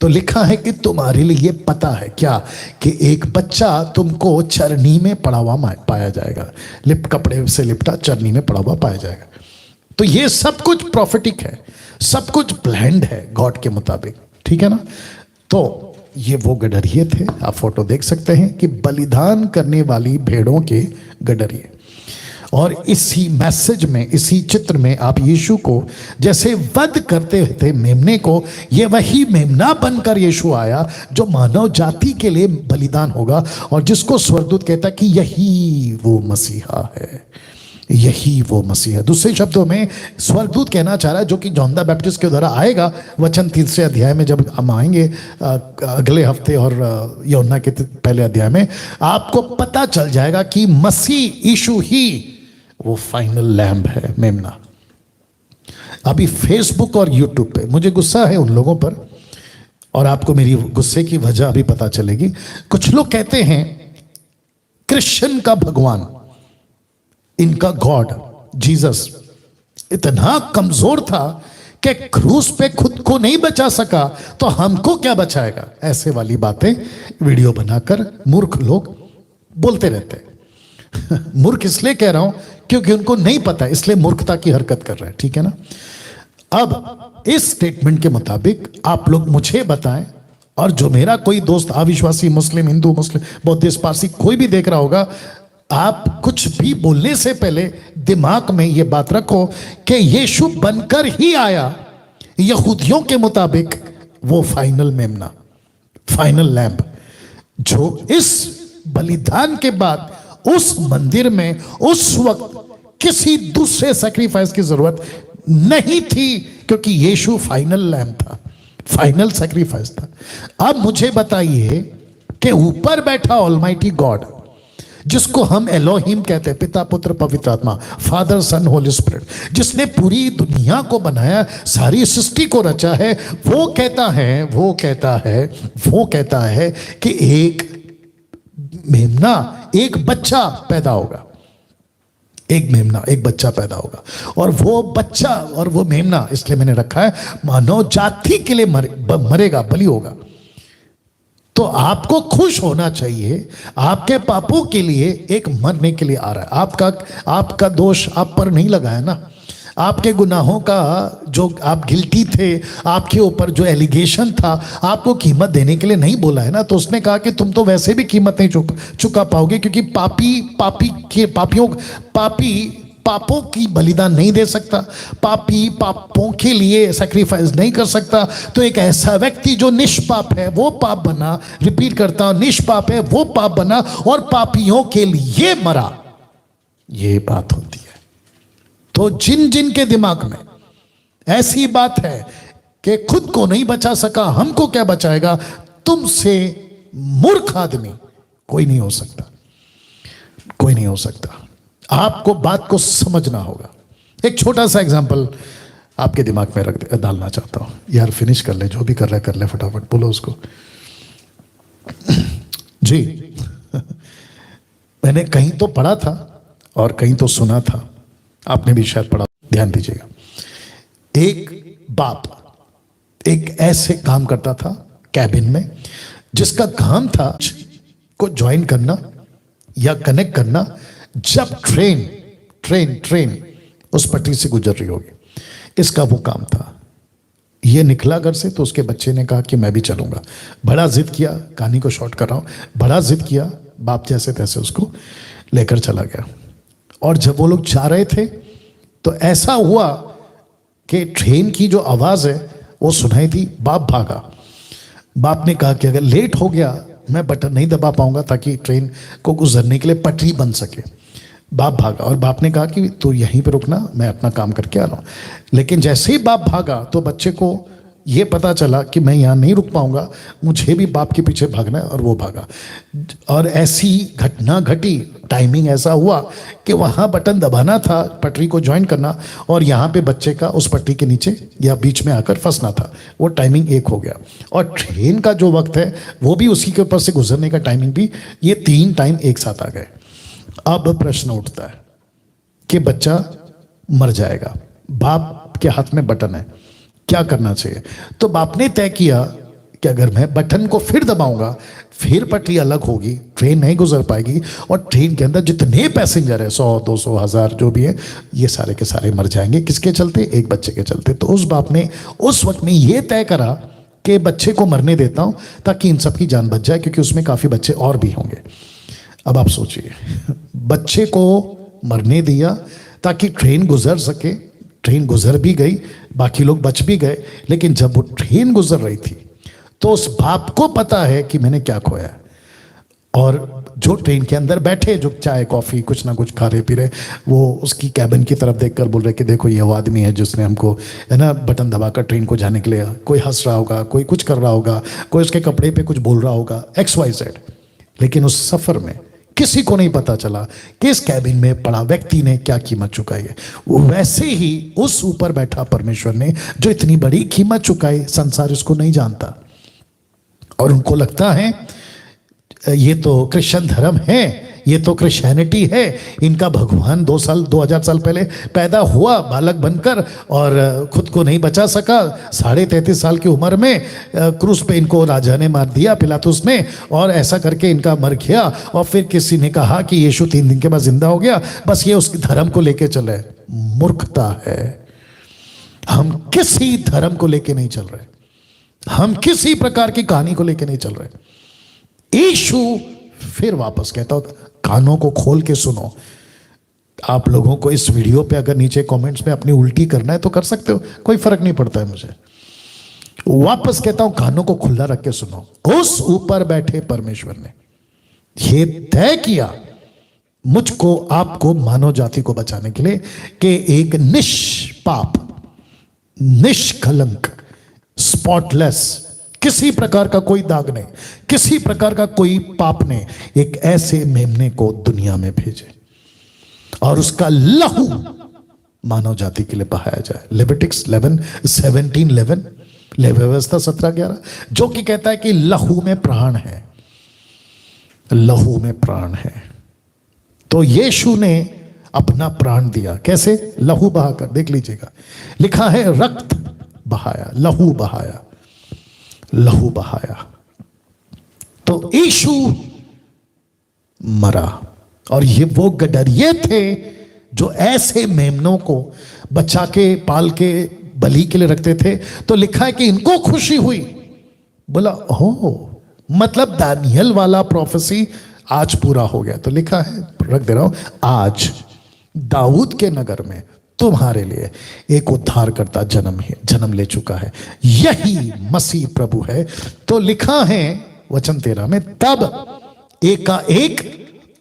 तो लिखा है कि तुम्हारे लिए पता है क्या, कि एक बच्चा तुमको चरनी में पड़ा हुआ पाया जाएगा, कपड़े से लिपटा चरनी में पड़ा हुआ पाया जाएगा। तो ये सब कुछ प्रॉफिटिक है, सब कुछ प्लान्ड है गॉड के मुताबिक, ठीक है ना। तो ये वो गडरिये थे, आप फोटो देख सकते हैं कि बलिदान करने वाली भेड़ों के गडरिये। और इसी मैसेज में, इसी चित्र में आप यीशु को जैसे वध करते थे मेमने को, ये वही मेमना बनकर यीशु आया जो मानव जाति के लिए बलिदान होगा, और जिसको स्वर्गदूत कहता कि यही वो मसीहा है, यही वो मसीह है। दूसरे शब्दों में स्वर्गदूत कहना चाह रहा है, जो कि जॉन द बैप्टिस्ट के द्वारा आएगा, वचन 3 अध्याय में जब हम आएंगे अगले हफ्ते और यूहन्ना के पहले अध्याय में, आपको पता चल जाएगा कि मसीह यीशु ही वो फाइनल लैम्ब है, मेमना। अभी फेसबुक और यूट्यूब पे मुझे गुस्सा है उन लोगों पर, और आपको मेरी गुस्से की वजह अभी पता चलेगी। कुछ लोग कहते हैं क्रिश्चियन का भगवान, इनका गॉड जीसस इतना कमजोर था कि क्रूस पे खुद को नहीं बचा सका, तो हमको क्या बचाएगा। ऐसे वाली बातें वीडियो बनाकर मूर्ख लोग बोलते रहते हैं। मूर्ख इसलिए कह रहा हूं क्योंकि उनको नहीं पता, इसलिए मूर्खता की हरकत कर रहे हैं, ठीक है ना। अब इस स्टेटमेंट के मुताबिक आप लोग मुझे बताएं, और जो मेरा कोई दोस्त अविश्वासी मुस्लिम, हिंदू, मुस्लिम, बौद्धिस्ट, पारसी कोई भी देख रहा होगा, आप कुछ भी बोलने से पहले दिमाग में यह बात रखो कि यीशु बनकर ही आया यहूदियों के मुताबिक वो फाइनल मेमना, फाइनल लैम्ब, जो इस बलिदान के बाद उस मंदिर में उस वक्त किसी दूसरे सैक्रिफाइस की जरूरत नहीं थी, क्योंकि यीशु फाइनल लैम्ब था, फाइनल सैक्रिफाइस था। अब मुझे बताइए कि ऊपर बैठा ऑलमाइटी गॉड, जिसको हम एलोहिम कहते हैं, पिता पुत्र पवित्र आत्मा, फादर सन होली स्पिरिट, जिसने पूरी दुनिया को बनाया, सारी सृष्टि को रचा है, वो कहता है कि एक मेमना, एक बच्चा पैदा होगा, एक मेमना, एक बच्चा पैदा होगा, और वो बच्चा और वो मेमना इसलिए मैंने रखा है मानव जाति के लिए मरेगा, बलि होगा। तो आपको खुश होना चाहिए, आपके पापों के लिए एक मरने के लिए आ रहा है। आपका दोष आप पर नहीं लगा है ना, आपके गुनाहों का जो आप गिल्टी थे, आपके ऊपर जो एलिगेशन था, आपको कीमत देने के लिए नहीं बोला है ना। तो उसने कहा कि तुम तो वैसे भी कीमत नहीं चुका पाओगे, क्योंकि पापी पापों की बलिदान नहीं दे सकता, पापी पापों के लिए सैक्रिफाइस नहीं कर सकता। तो एक ऐसा व्यक्ति जो निष्पाप है वो पाप बना, रिपीट करता हूं, निष्पाप है वो पाप बना और पापियों के लिए मरा, ये बात होती है। तो जिन जिन के दिमाग में ऐसी बात है कि खुद को नहीं बचा सका, हमको क्या बचाएगा, तुमसे मूर्ख आदमी कोई नहीं हो सकता, कोई नहीं हो सकता। आपको बात को समझना होगा। एक छोटा सा एग्जांपल आपके दिमाग में डालना चाहता हूं। यार फिनिश कर ले, जो भी कर रहा है कर ले, फटाफट बोलो उसको। जी मैंने कहीं तो पढ़ा था और कहीं तो सुना था, आपने भी शायद पढ़ा, ध्यान दीजिएगा। एक बाप एक ऐसे काम करता था कैबिन में, जिसका काम था को ज्वाइन करना या कनेक्ट करना जब ट्रेन उस पटरी से गुजर रही होगी, इसका वो काम था। ये निकला घर से तो उसके बच्चे ने कहा कि मैं भी चलूंगा। बड़ा जिद किया, कहानी को शॉर्ट कर रहा हूं, बड़ा जिद किया, बाप जैसे तैसे उसको लेकर चला गया। और जब वो लोग जा रहे थे तो ऐसा हुआ कि ट्रेन की जो आवाज है वो सुनाई थी। बाप भागा। बाप ने कहा कि अगर लेट हो गया मैं बटन नहीं दबा पाऊंगा ताकि ट्रेन को गुजरने के लिए पटरी बन सके। बाप भागा और बाप ने कहा कि तू यहीं पे रुकना, मैं अपना काम करके आ रहा हूं। लेकिन जैसे ही बाप भागा तो बच्चे को ये पता चला कि मैं यहाँ नहीं रुक पाऊंगा, मुझे भी बाप के पीछे भागना है, और वो भागा। और ऐसी घटना घटी, टाइमिंग ऐसा हुआ कि वहाँ बटन दबाना था पटरी को ज्वाइन करना, और यहाँ पे बच्चे का उस पटरी के नीचे या बीच में आकर फंसना था। वो टाइमिंग एक हो गया, और ट्रेन का जो वक्त है वो भी उसी के ऊपर से गुजरने का टाइमिंग भी, ये 3 टाइम एक साथ आ गए। अब प्रश्न उठता है कि बच्चा मर जाएगा, बाप के हाथ में बटन है, क्या करना चाहिए। तो बाप ने तय किया कि अगर मैं बटन को फिर दबाऊंगा फिर पटरी अलग होगी, ट्रेन नहीं गुजर पाएगी, और ट्रेन के अंदर जितने पैसेंजर है 100 200 1000 जो भी है, ये सारे के सारे मर जाएंगे। किसके चलते? एक बच्चे के चलते। तो उस बाप ने उस वक्त में ये तय करा कि बच्चे को मरने देता हूं ताकि इन सब की जान बच जाए, क्योंकि उसमें काफी बच्चे और भी होंगे। अब आप सोचिए, बच्चे को मरने दिया ताकि ट्रेन गुजर सके। ट्रेन गुजर भी गई, बाकी लोग बच भी गए, लेकिन जब वो ट्रेन गुजर रही थी तो उस बाप को पता है कि मैंने क्या खोया। और जो ट्रेन के अंदर बैठे, जो चाय कॉफी कुछ ना कुछ खा रहे पी रहे, वो उसकी कैबिन की तरफ देखकर बोल रहे कि देखो ये वो आदमी है जिसने हमको, है ना, बटन दबाकर ट्रेन को जाने के लिए। कोई हंस रहा होगा, कोई कुछ कर रहा होगा, कोई उसके कपड़े पे कुछ बोल रहा होगा, XYZ। लेकिन उस सफर में किसी को नहीं पता चला कि इस कैबिन में पड़ा व्यक्ति ने क्या कीमत चुकाई है। वैसे ही उस ऊपर बैठा परमेश्वर ने जो इतनी बड़ी कीमत चुकाई, संसार इसको नहीं जानता और उनको लगता है ये तो क्रिश्चियन धर्म है, ये तो क्रिश्चियनिटी है, इनका भगवान 2000 साल पहले पैदा हुआ बालक बनकर और खुद को नहीं बचा सका। 33.5 साल की उम्र में क्रूस पे इनको राजा ने मार दिया, पिलातुस ने, और ऐसा करके इनका मर गया। और फिर किसी ने कहा कि यीशु 3 दिन के बाद जिंदा हो गया, बस ये उस धर्म को लेके चले। मूर्खता है। हम किसी धर्म को लेके नहीं चल रहे, हम किसी प्रकार की कहानी को लेके नहीं चल रहे। यीशु फिर वापस कहता हो, कानों को खोल के सुनो। आप लोगों को इस वीडियो पे अगर नीचे कमेंट्स में अपनी उल्टी करना है तो कर सकते हो, कोई फर्क नहीं पड़ता है मुझे। वापस कहता हूं, कानों को खुला रख के सुनो। उस ऊपर बैठे परमेश्वर ने यह तय किया मुझको, आपको, मानव जाति को बचाने के लिए कि एक निष्पाप, निष्कलंक, स्पॉटलेस, किसी प्रकार का कोई दाग नहीं, किसी प्रकार का कोई पाप नहीं, एक ऐसे मेमने को दुनिया में भेजे और उसका लहू मानव जाति के लिए बहाया जाए। लेविटिक्स 17:11, व्यवस्था 17:11, जो कि कहता है कि लहू में प्राण है, लहू में प्राण है। तो यीशु ने अपना प्राण दिया। कैसे? लहू बहाकर। देख लीजिएगा, लिखा है रक्त बहाया, लहू बहाया, लहू बहाया। तो यीशु मरा और ये वो गडरिये थे जो ऐसे मेमनों को बचा के पाल के बलि के लिए रखते थे। तो लिखा है कि इनको खुशी हुई। बोला हो, मतलब दानियल वाला प्रोफेसी आज पूरा हो गया। तो लिखा है, रख दे रहा हूं, आज दाऊद के नगर में तुम्हारे लिए एक उद्धारकर्ता जन्म ले चुका है, यही मसीह प्रभु है। तो लिखा है वचन 13 में, तब एकाएक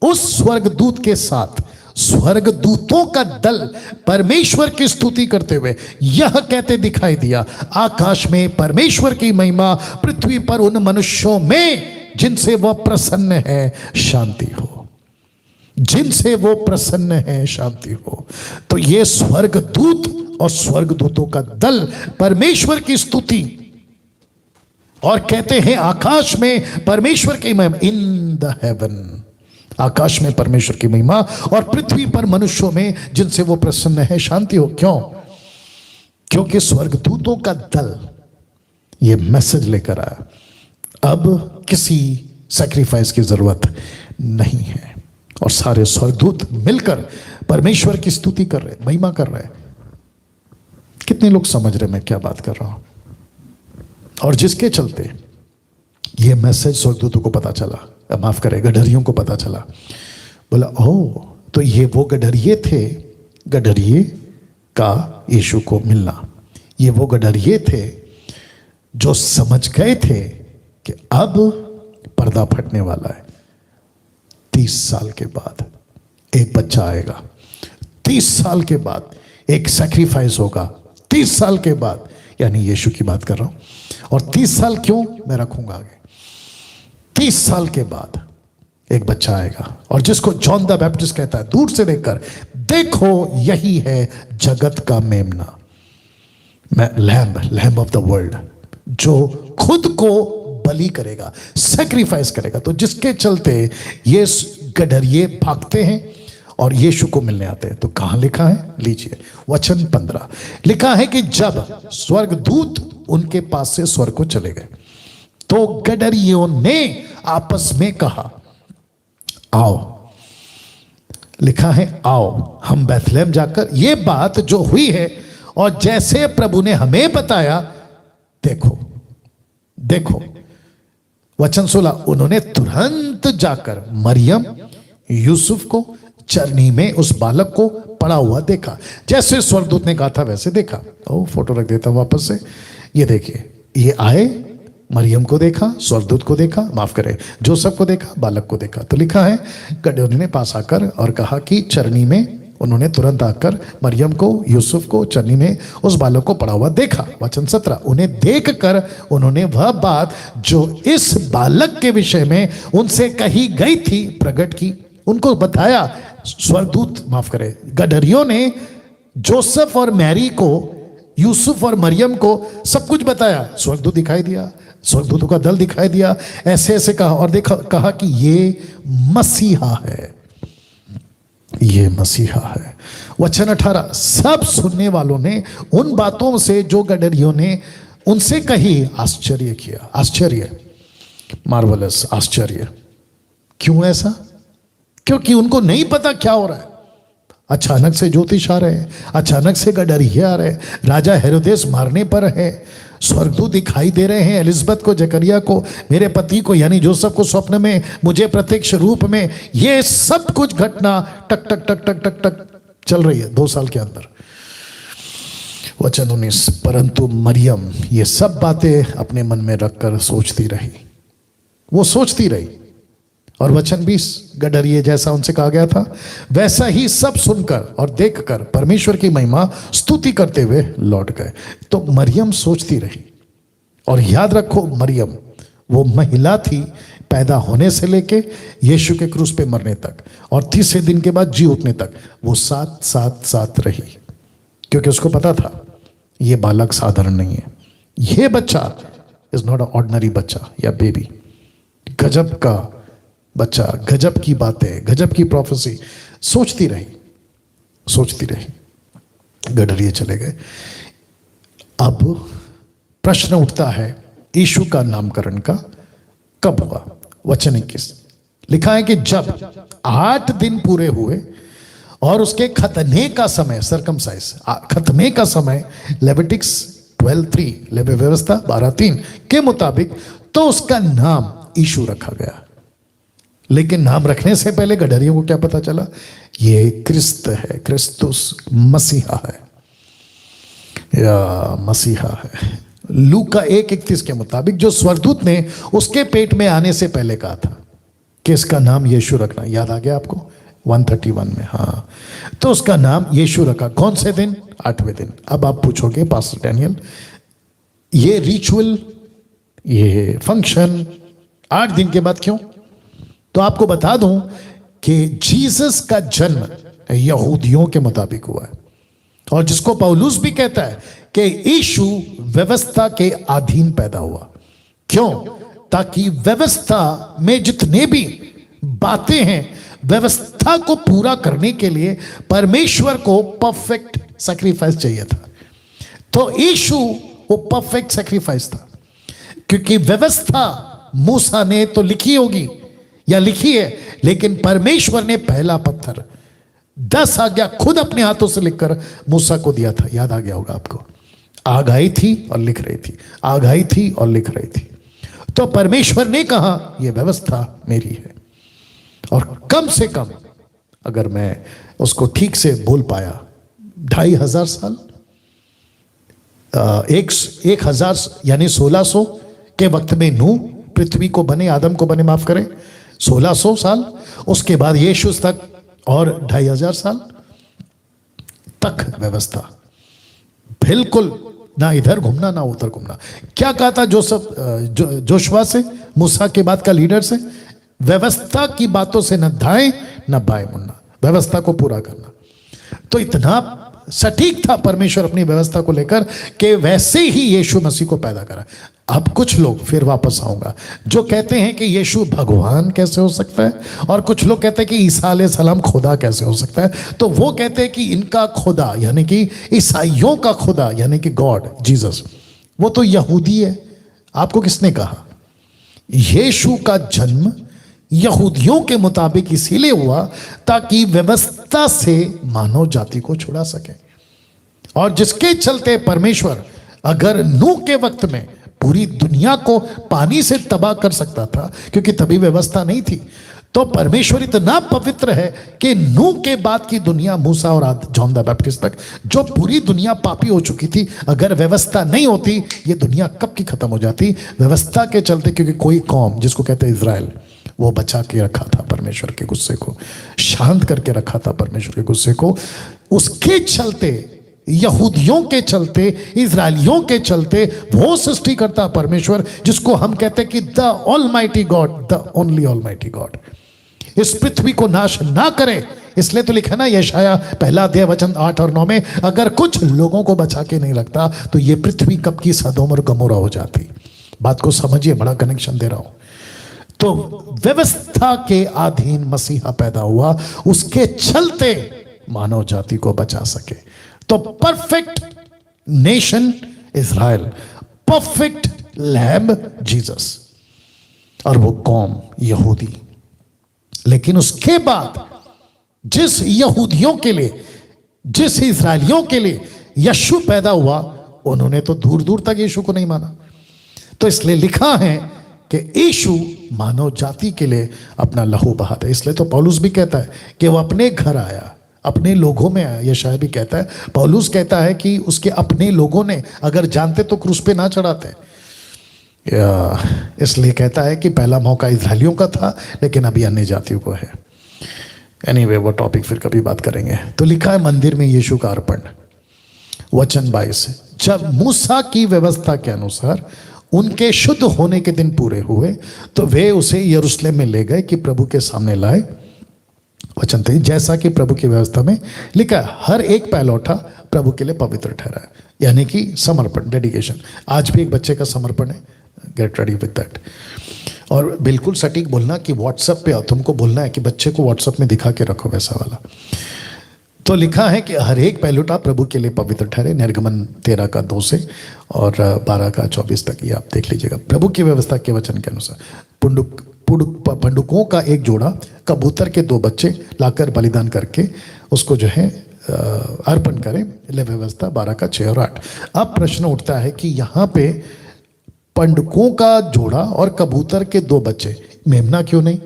उस स्वर्गदूत के साथ स्वर्गदूतों का दल परमेश्वर की स्तुति करते हुए यह कहते दिखाई दिया, आकाश में परमेश्वर की महिमा, पृथ्वी पर उन मनुष्यों में जिनसे वह प्रसन्न है शांति हो, जिनसे वो प्रसन्न है शांति हो। तो ये स्वर्गदूत और स्वर्गदूतों का दल परमेश्वर की स्तुति, और कहते हैं आकाश में परमेश्वर की महिमा, इन द हेवन, आकाश में परमेश्वर की महिमा और पृथ्वी पर मनुष्यों में जिनसे वो प्रसन्न है शांति हो। क्यों? क्योंकि स्वर्गदूतों का दल ये मैसेज लेकर आया, अब किसी सैक्रिफाइस की जरूरत नहीं है। और सारे स्वर्गदूत मिलकर परमेश्वर की स्तुति कर रहे, महिमा कर रहे। कितने लोग समझ रहे मैं क्या बात कर रहा हूं? और जिसके चलते ये मैसेज स्वर्गदूतों को पता चला, माफ करें, गडरियों को पता चला। बोला ओह, तो ये वो गडरिये थे, गडरिये का यीशु को मिलना। ये वो गडरिये थे जो समझ गए थे कि अब पर्दा फटने वाला है। 30 साल के बाद एक बच्चा आएगा, 30 साल के बाद एक सैक्रिफाइस होगा, 30 साल के बाद, यानी यीशु की बात कर रहा हूं। और 30 साल क्यों, मैं रखूंगा आगे। 30 साल के बाद एक बच्चा आएगा और जिसको जॉन द बैप्टिस्ट कहता है, दूर से देखकर, देखो यही है जगत का मेमना, लैम्ब ऑफ द वर्ल्ड, जो खुद को बलि करेगा, सैक्रिफाइस करेगा। तो जिसके चलते ये गडरिये भागते हैं और यीशु को मिलने आते हैं। तो कहां लिखा है? लीजिए वचन 15, लिखा है कि जब स्वर्गदूत उनके पास से स्वर्ग को चले गए तो गडरियों ने आपस में कहा, आओ, लिखा है आओ हम बैथलेहम जाकर ये बात जो हुई है और जैसे प्रभु ने हमें बताया देखो। देखो वचन 16, उन्होंने तुरंत जाकर मरियम, यूसुफ को, चरनी में उस बालक को पड़ा हुआ देखा। जैसे स्वर्गदूत ने कहा था वैसे देखा। ओ फोटो रख देता हूं वापस से। ये देखिए, ये आए, मरियम को देखा, स्वर्गदूत को देखा, माफ करें जोसेफ को देखा, बालक को देखा। तो लिखा है गडरियों ने पास आकर और कहा कि चरनी में, उन्होंने तुरंत आकर मरियम को, यूसुफ को चरनी में उस बालक को पड़ा हुआ देखा। वचन 17, उन्हें देखकर उन्होंने वह बात जो इस बालक के विषय में उनसे कही गई थी प्रकट की, उनको बताया। स्वर्गदूत, माफ करें, गडरियों ने जोसेफ और मैरी को, यूसुफ और मरियम को सब कुछ बताया। स्वर्गदूत दिखाई दिया, स्वर्गदूतों का दल दिखाई दिया, ऐसे ऐसे कहा और देखा, कहा कि ये मसीहा है, ये मसीहा है। वचन 18, सब सुनने वालों ने उन बातों से जो गडरियों ने उनसे कही आश्चर्य किया। आश्चर्य, मार्वलस, आश्चर्य। क्यों ऐसा? क्योंकि उनको नहीं पता क्या हो रहा है। अचानक से ज्योतिष आ रहे हैं, अचानक से गडरिये आ रहे हैं, राजा हेरोदेस मारने पर है, स्वर्गदूत दिखाई दे रहे हैं एलिजबेथ को, जकरिया को, मेरे पति को यानी जोसेफ को स्वप्न में, मुझे प्रत्यक्ष रूप में। ये सब कुछ घटना टक टक टक टक टक टक चल रही है 2 साल के अंदर। वचन 19, परंतु मरियम ये सब बातें अपने मन में रखकर सोचती रही। वो सोचती रही। और वचन 20, गडरिये जैसा उनसे कहा गया था वैसा ही सब सुनकर और देखकर परमेश्वर की महिमा स्तुति करते हुए लौट गए। तो मरियम सोचती रही। और याद रखो, मरियम वो महिला थी पैदा होने से लेके यीशु के क्रूस पे मरने तक, और 30 दिन के बाद जी उठने तक वो साथ रही। क्योंकि उसको पता था ये बालक साधारण नहीं है, ये बच्चा इज नॉट अ ऑर्डिनरी बच्चा या बेबी, गजब का बच्चा, गजब की बातें, गजब की प्रोफेसी। सोचती रही, सोचती रही। गडरिये चले गए। अब प्रश्न उठता है यीशु का नामकरण का कब हुआ? वचन 21 लिखा है कि जब 8 दिन पूरे हुए और उसके खतने का समय, सरकमसाइज, खतने का समय लेविटिक्स 12:3, लेवी व्यवस्था 12:3 के मुताबिक, तो उसका नाम यीशु रखा गया। लेकिन नाम रखने से पहले गडरियों को क्या पता चला? ये क्रिस्त है, क्रिस्तुस, मसीहा है, या मसीहा है। लूका 1:31 के मुताबिक जो स्वर्गदूत ने उसके पेट में आने से पहले कहा था कि इसका नाम यीशु रखना, याद आ गया आपको 131 में? हाँ, तो उसका नाम यीशु रखा। कौन से दिन? 8वें दिन। अब आप पूछोगे पास्टर डैनियल, ये रिचुअल, ये फंक्शन 8 दिन के बाद क्यों? तो आपको बता दूं कि जीसस का जन्म यहूदियों के मुताबिक हुआ है, और जिसको पौलुस भी कहता है कि यीशु व्यवस्था के अधीन पैदा हुआ। क्यों? ताकि व्यवस्था में जितने भी बातें हैं, व्यवस्था को पूरा करने के लिए परमेश्वर को परफेक्ट सैक्रिफाइस चाहिए था। तो यीशु वो परफेक्ट सैक्रिफाइस था, क्योंकि व्यवस्था मूसा ने तो लिखी होगी या लिखी है, लेकिन परमेश्वर ने पहला पत्थर 10 आज्ञा खुद अपने हाथों से लिखकर मूसा को दिया था। याद आ गया होगा आपको। आग आई थी और लिख रही थी, आग आई थी और लिख रही थी। तो परमेश्वर ने कहा यह व्यवस्था मेरी है, और कम से कम अगर मैं उसको ठीक से बोल पाया 2500 साल, 1000 यानी 1600 के वक्त में नूह पृथ्वी को बने, आदम को बने, माफ करें, 1600 साल, उसके बाद यीशु तक और 2500 साल तक व्यवस्था, बिल्कुल ना इधर घूमना ना उधर घूमना। क्या कहा था जोशुआ से, मूसा के बाद का लीडर से? व्यवस्था की बातों से न दाएं न बाएं मुड़ना, व्यवस्था को पूरा करना। तो इतना सटीक था परमेश्वर अपनी व्यवस्था को लेकर कि वैसे ही यीशु मसीह को पैदा करा। अब कुछ लोग, फिर वापस आऊंगा, जो कहते हैं कि यीशु भगवान कैसे हो सकता है, और कुछ लोग कहते हैं कि ईसा अलैहिस्सलाम खुदा कैसे हो सकता है। तो वो कहते हैं कि इनका खुदा यानी कि ईसाइयों का खुदा यानी कि गॉड जीसस, वो तो यहूदी है। आपको किसने कहा? यीशु का जन्म यहूदियों के मुताबिक इसीलिए हुआ ताकि व्यवस्था से मानव जाति को छुड़ा सके, और जिसके चलते परमेश्वर अगर नूह के वक्त में पूरी दुनिया को पानी से तबाह कर सकता था, क्योंकि तभी व्यवस्था नहीं थी, तो परमेश्वर इतना पवित्र है कि नूह के बाद की दुनिया, मूसा और जॉन द बैप्टिस्ट तक, जो पूरी दुनिया पापी हो चुकी थी, अगर व्यवस्था नहीं होती ये दुनिया कब की खत्म हो जाती। व्यवस्था के चलते, क्योंकि कोई कौम जिसको कहते हैं इज़राइल, वो बचा के रखा था परमेश्वर के गुस्से को, शांत करके रखा था परमेश्वर के गुस्से को। उसके चलते, यहूदियों के चलते, इजरायलियों के चलते, वो सृष्टि करता परमेश्वर जिसको हम कहते हैं कि the almighty God, the only almighty God, इस पृथ्वी को नाश ना करे। इसलिए तो लिखा ना यशाया पहला अध्याय वचन 8 और 9 में, अगर कुछ लोगों को बचा के नहीं रखता तो ये पृथ्वी कब की सदोम और गमोरा हो जाती। बात को समझिए, बड़ा कनेक्शन दे रहा हूं। तो व्यवस्था के अधीन मसीहा पैदा हुआ, उसके चलते मानव जाति को बचा सके। तो perfect nation Israel, perfect lamb Jesus, और वो कौम यहूदी। लेकिन उसके बाद जिस यहूदियों के लिए, जिस इज़राइलियों के लिए यीशु पैदा हुआ, उन्होंने तो दूर दूर तक यीशु को नहीं माना। तो इसलिए लिखा है कि यीशु मानव जाति के लिए अपना लहू बहाता। इसलिए तो पौलुस भी कहता है कि वो अपने घर आया, अपने लोगों में आया। यशायाह भी कहता है, पौलुस कहता है कि उसके अपने लोगों ने अगर जानते तो क्रूस पे ना चढ़ाते। इसलिए कहता है कि पहला मौका इज़राइलियों का था, लेकिन अभी अन्य जातियों को है। एनीवे, वो टॉपिक फिर कभी बात करेंगे। तो लिखा है मंदिर में यीशु का अर्पण, वचन 22, जब मूसा की व्यवस्था के अनुसार उनके शुद्ध होने के दिन पूरे हुए तो वे उसे यरूशलेम में ले गए कि प्रभु के सामने लाए। वचन 23, जैसा कि प्रभु की व्यवस्था में लिखा है, हर एक पहलौठा प्रभु के लिए पवित्र ठहरा है, यानी कि समर्पण, डेडिकेशन। आज भी एक बच्चे का समर्पण है, गेट रेडी विद दैट। और बिल्कुल सटीक बोलना कि व्हाट्सएप पे तुमको बोलना है कि बच्चे को व्हाट्सएप में दिखा के रखो वैसा वाला। तो लिखा है कि हर एक पहलौठा प्रभु के लिए पवित्र ठहरे। निर्गमन 13 का 2 से और 12 का 24 तक, ये आप देख लीजिएगा। प्रभु की व्यवस्था के वचन के अनुसार पंडुकों का एक जोड़ा, कबूतर के 2 बच्चे लाकर बलिदान करके उसको जो है अर्पण करें। ले व्यवस्था 12 का 6 और 8। अब प्रश्न उठता है कि यहाँ पे पंडुकों का जोड़ा और कबूतर के 2 बच्चे, मेमना क्यों नहीं?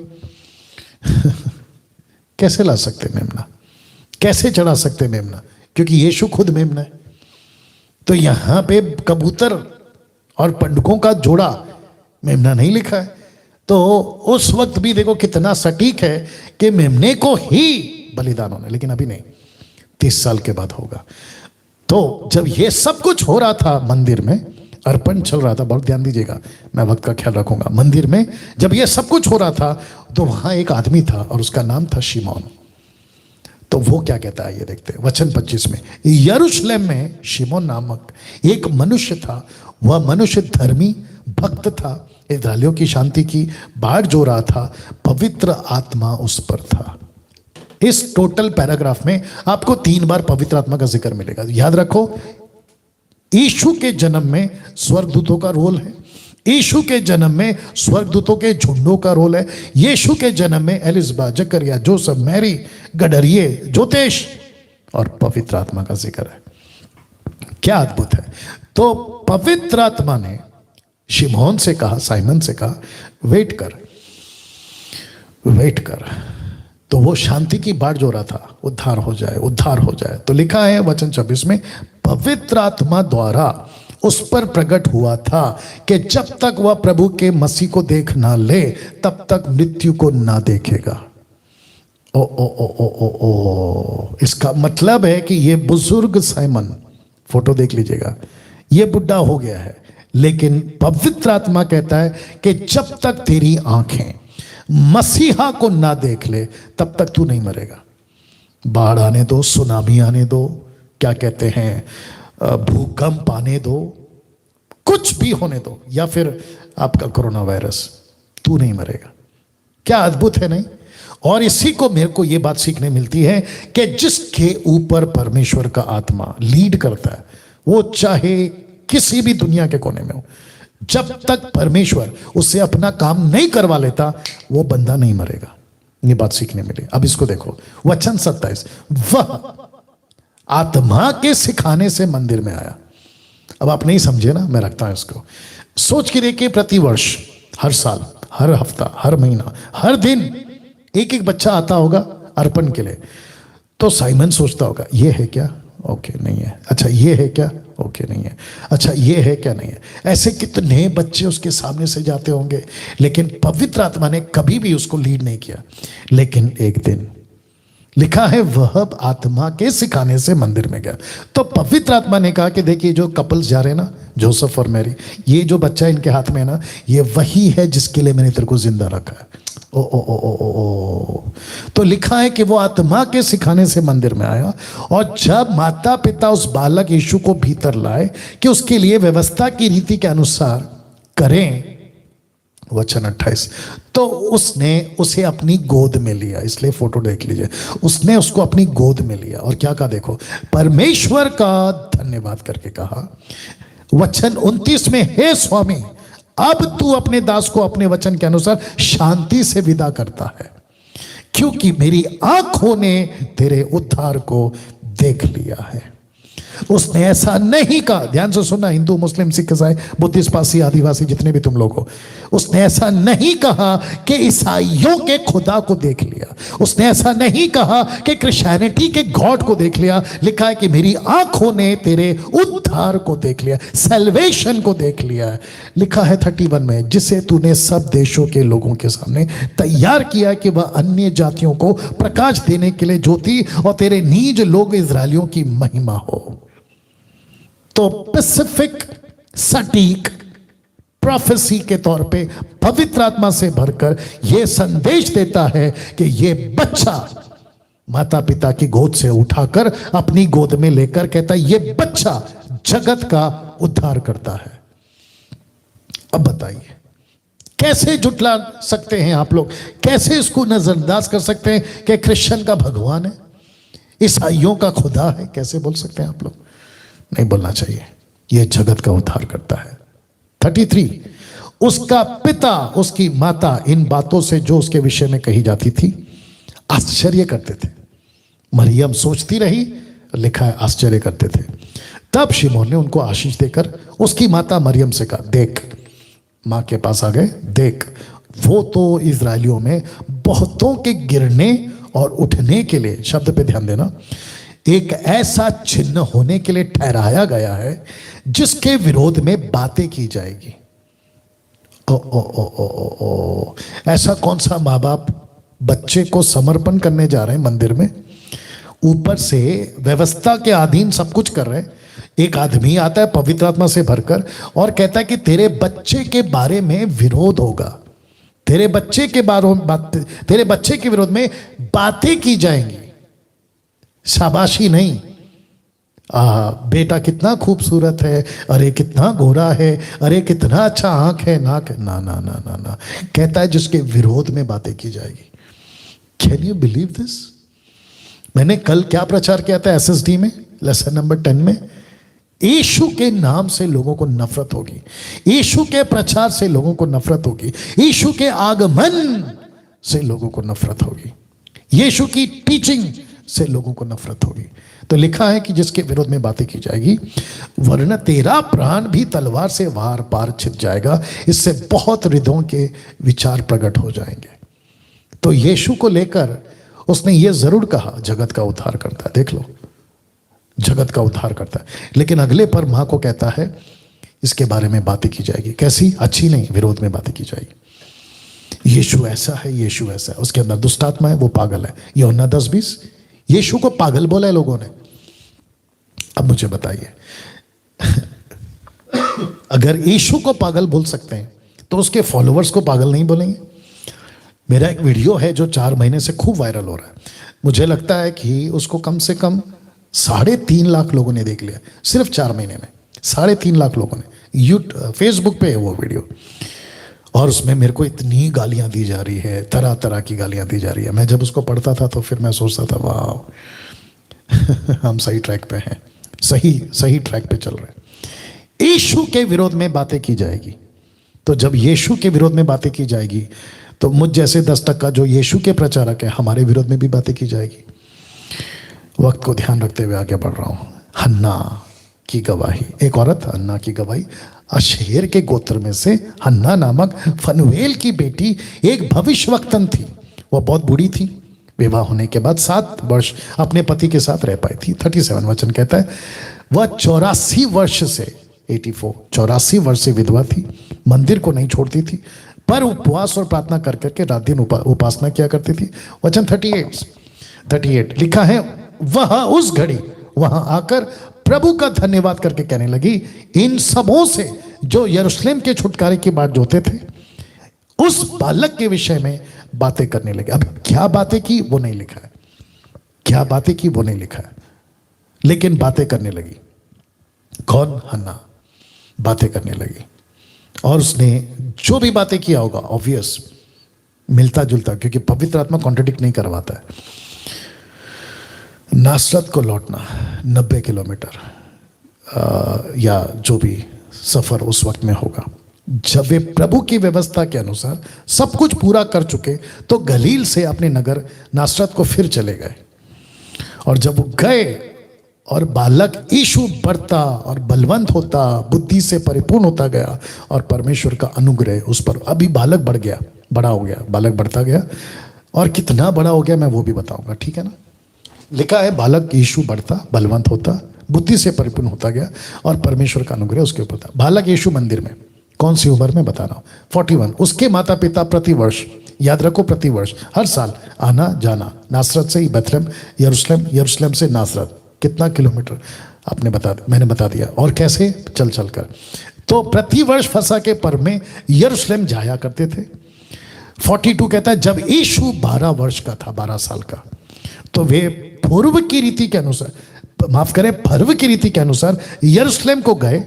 कैसे ला सकते मेमना? कैसे चढ़ा सकते मेमना? क्योंकि यीशु खुद मेमना है। तो यहां पे कबूतर और पंडुकों का जोड़ा, मेमना नहीं लिखा है। तो उस वक्त भी देखो कितना सटीक है कि मेमने को ही बलिदान होना, लेकिन अभी नहीं, 30 साल के बाद होगा। तो जब ये सब कुछ हो रहा था, मंदिर में अर्पण चल रहा था, बहुत ध्यान दीजिएगा, मैं वक्त का ख्याल रखूंगा। मंदिर में जब ये सब कुछ हो रहा था तो वहां एक आदमी था और उसका नाम था शिमोन। तो वो क्या कहता है ये देखते हैं, वचन 25 में, यरूशलेम में शिमोन नामक एक मनुष्य था। वह मनुष्य धर्मी भक्त था, इस्राएलियों की शांति की बाढ़ जो रहा था, पवित्र आत्मा उस पर था। इस टोटल पैराग्राफ में आपको 3 बार पवित्र आत्मा का जिक्र मिलेगा। याद रखो, यीशु के जन्म में स्वर्गदूतों का रोल है, यीशु के जन्म में स्वर्गदूतों के झुंडों का रोल है, यीशु के जन्म में एलिजबा, जकरिया, जोसेफ, मैरी, गडरिये, ज्योतिष और पवित्र आत्मा का जिक्र है। क्या अद्भुत है। तो पवित्र आत्मा ने शिमोन से कहा, साइमन से कहा, वेट कर, वेट कर। तो वो शांति की बाढ़ जो रहा था, उद्धार हो जाए, उद्धार हो जाए। तो लिखा है वचन 26 में, पवित्र आत्मा द्वारा उस पर प्रकट हुआ था कि जब तक वह प्रभु के मसीह को देख ना ले तब तक मृत्यु को ना देखेगा। ओ ओ ओ ओ ओ ओ, इसका मतलब है कि ये बुजुर्ग साइमन, फोटो देख लीजिएगा, ये बुढ़ा हो गया है, लेकिन पवित्र आत्मा कहता है कि जब तक तेरी आंखें मसीहा को ना देख ले तब तक तू नहीं मरेगा। बाढ़ आने दो, सुनामी आने दो, क्या कहते हैं, भूकंप आने दो, कुछ भी होने दो, या फिर आपका कोरोना वायरस, तू नहीं मरेगा। क्या अद्भुत है नहीं? और इसी को मेरे को ये बात सीखने मिलती है कि जिसके ऊपर परमेश्वर का आत्मा लीड करता है, वो चाहे किसी भी दुनिया के कोने में हो, जब तक परमेश्वर उससे अपना काम नहीं करवा लेता वो बंदा नहीं मरेगा। ये बात सीखने मिली। अब इसको देखो, वचन 27, वह आत्मा के सिखाने से मंदिर में आया। अब आप नहीं समझे ना, मैं रखता हूं इसको। सोच के देखिए, प्रतिवर्ष, हर साल, हर हफ्ता, हर महीना, हर दिन एक एक बच्चा आता होगा अर्पण के लिए। तो साइमन सोचता होगा ये है क्या, ओके नहीं है, अच्छा ये है क्या, ओके नहीं है, अच्छा ये है क्या, नहीं है। ऐसे कितने बच्चे उसके सामने से जाते होंगे, लेकिन पवित्र आत्मा ने कभी भी उसको लीड नहीं किया। लेकिन एक दिन लिखा है वह आत्मा के सिखाने से मंदिर में गया। तो पवित्र आत्मा ने कहा कि देखिए जो कपल्स जा रहे हैं ना, जोसेफ और मैरी, ये जो बच्चा इनके हाथ में है ना, ये वही है जिसके लिए मैंने तेरे को जिंदा रखा है। ओ ओ ओ ओ ओ ओ। तो लिखा है कि वो आत्मा के सिखाने से मंदिर में आया, और जब माता पिता उस बालक यीशु को भीतर लाए कि उसके लिए व्यवस्था की रीति के अनुसार करें, वचन 28, तो उसने उसे अपनी गोद में लिया। इसलिए फोटो देख लीजिए, उसने उसको अपनी गोद में लिया और क्या कहा देखो, परमेश्वर का धन्यवाद करके कहा। वचन 29 में, हे स्वामी अब तू अपने दास को अपने वचन के अनुसार शांति से विदा करता है, क्योंकि मेरी आंखों ने तेरे उद्धार को देख लिया है। उसने ऐसा नहीं कहा, ध्यान से सुनना, हिंदू मुस्लिम सिख ईसाई बुद्धिस्ट पारसी आदिवासी जितने भी तुम लोग हो, उसने ऐसा नहीं कहा कि ईसाइयों के खुदा को देख लिया, उसने ऐसा नहीं कहा कि क्रिश्चियनिटी के गॉड को देख लिया। लिखा है कि मेरी आंखों ने तेरे उद्धार को देख लिया, सैल्वेशन को देख लिया है। लिखा है 31 में, जिसे तूने सब देशों के लोगों के सामने तैयार किया कि वह अन्य जातियों को प्रकाश देने के लिए ज्योति और तेरे नीज लोग इजरायलियों की महिमा हो। तो पैसिफिक सटीक प्रोफेसी के तौर पे पवित्र आत्मा से भरकर यह संदेश देता है कि यह बच्चा माता पिता की गोद से उठाकर अपनी गोद में लेकर कहता है यह बच्चा जगत का उद्धार करता है। अब बताइए कैसे जुटला सकते हैं आप लोग, कैसे इसको नजरअंदाज कर सकते हैं कि क्रिश्चियन का भगवान है, ईसाइयों का खुदा है, कैसे बोल सकते हैं आप लोग? नहीं बोलना चाहिए। यह जगत का उद्धार करता है। 33, उसका पिता उसकी माता इन बातों से जो उसके विषय में कही जाती थी आश्चर्य करते थे। मरियम सोचती रही, लिखा है आश्चर्य करते थे। तब शिमोन ने उनको आशीष देकर उसकी माता मरियम से कहा, देख, मां के पास आ गए, देख वो तो इजरायलियों में बहुतों के गिरने और उठने के लिए, शब्द पे ध्यान देना, एक ऐसा चिन्ह होने के लिए ठहराया गया है जिसके विरोध में बातें की जाएगी। ओ ओ ओ ओ ओ ओ, ऐसा कौन सा माँ बाप बच्चे को समर्पण करने जा रहे हैं मंदिर में, ऊपर से व्यवस्था के अधीन सब कुछ कर रहे हैं। एक आदमी आता है पवित्र आत्मा से भरकर और कहता है कि तेरे बच्चे के बारे में विरोध होगा, तेरे बच्चे के बारे में तेरे बच्चे के विरोध में बातें की जाएंगी। शाबाशी नहीं, बेटा कितना खूबसूरत है, अरे कितना गोरा है, अरे कितना अच्छा आंख है, नाक है, ना ना ना ना ना, कहता है जिसके विरोध में बातें की जाएगी। Can you believe this? मैंने कल क्या प्रचार किया था एसएसडी में, लेसन नंबर 10 में, यीशु के नाम से लोगों को नफरत होगी, यीशु के प्रचार से लोगों को नफरत होगी, यीशु के आगमन से लोगों को नफरत होगी, यीशु की टीचिंग से लोगों को नफरत होगी। तो लिखा है कि जिसके विरोध में बातें की जाएगी, वरना तेरा प्राण भी तलवार से वार पार छिप जाएगा। इससे बहुत हृदयों के विचार प्रकट हो जाएंगे। तो यीशु को लेकर उसने ये जरूर कहा जगत का उद्धार करता है, देख लो जगत का उद्धार करता है। लेकिन अगले पर मां को कहता है इसके बारे में बातें की जाएगी, कैसी? अच्छी नहीं, विरोध में बातें की जाएगी। यीशु ऐसा है, यीशु ऐसा है, उसके अंदर दुष्ट आत्मा है, वो पागल है। यूहन्ना 10:20, यीशु को पागल बोला है लोगों ने। अब मुझे बताइए अगर यीशु को पागल बोल सकते हैं तो उसके फॉलोअर्स को पागल नहीं बोलेंगे? मेरा एक वीडियो है जो 4 महीने से खूब वायरल हो रहा है, मुझे लगता है कि उसको कम से कम 3.5 लाख लोगों ने देख लिया सिर्फ 4 महीने में। 3.5 लाख लोगों ने, फेसबुक पे है वो वीडियो, और उसमें मेरे को इतनी गालियां दी जा रही है, तरह तरह की गालियां दी जा रही है। मैं जब उसको पढ़ता था तो फिर मैं सोचता था वाह हम सही ट्रैक पे हैं, सही ट्रैक पे चल रहे हैं। यीशु के विरोध में बातें की जाएगी। तो जब यीशु के विरोध में बातें की जाएगी तो मुझ जैसे 10% जो यीशु के प्रचारक है हमारे विरोध में भी बातें की जाएगी। वक्त को ध्यान रखते हुए आगे बढ़ रहा हूं। हन्ना की गवाही, एक औरत हन्ना की गवाही, अशेर के गोत्र में से हन्ना नामक फनुएल की बेटी एक भविष्यवक्तन थी। वह बहुत बूढ़ी थी। विवाह होने के बाद 7 वर्ष अपने पति के साथ रह पाई थी। 37 वचन कहता है वह 84 वर्ष से 84 वर्ष से विधवा थी, मंदिर को नहीं छोड़ती थी, पर उपवास और प्रार्थना कर करके रात दिन उपासना किया करती थी। वचन 38 लिखा है वह उस घड़ी वहां आकर प्रभु का धन्यवाद करके कहने लगी, इन सबों से जो यरूशलेम के छुटकारे की बात जोते थे उस बालक के विषय में बातें करने लगे। अब क्या बातें की वो नहीं लिखा है, क्या बातें की वो नहीं लिखा है, लेकिन बातें करने लगी। कौन? हन्ना बातें करने लगी। और उसने जो भी बातें किया होगा ऑब्वियस मिलता जुलता, क्योंकि पवित्र आत्मा कॉन्ट्रडिक्ट नहीं करवाता है। नासरत को लौटना 90 किलोमीटर या जो भी सफर उस वक्त में होगा, जब वे प्रभु की व्यवस्था के अनुसार सब कुछ पूरा कर चुके तो गलील से अपने नगर नासरत को फिर चले गए। और जब वो गए और बालक यीशु बढ़ता और बलवंत होता, बुद्धि से परिपूर्ण होता गया और परमेश्वर का अनुग्रह उस पर, अभी बालक बढ़ गया, बड़ा हो गया, बालक बढ़ता गया। और कितना बड़ा हो गया मैं वो भी बताऊंगा, ठीक है ना। लिखा है बालक यीशु बढ़ता, बलवंत होता, बुद्धि से परिपूर्ण होता गया और परमेश्वर का अनुग्रह उसके ऊपर था। बालक यीशु मंदिर में कौन सी उम्र में बता रहा हूँ? 41। उसके माता पिता प्रतिवर्ष, याद रखो प्रतिवर्ष, हर साल आना जाना, नासरत से बैतलहम, यरूशलेम, यरूशलेम से नासरत, कितना किलोमीटर आपने मैंने बता दिया। और कैसे? चल चल कर। तो प्रतिवर्ष फसह के पर्व में यरूशलेम जाया करते थे। 42 कहता है जब यीशु 12 वर्ष का था, 12 साल का, तो वे पूर्व की रीति के अनुसार, माफ करें पर्व की रीति के अनुसार यरूशलेम को गए।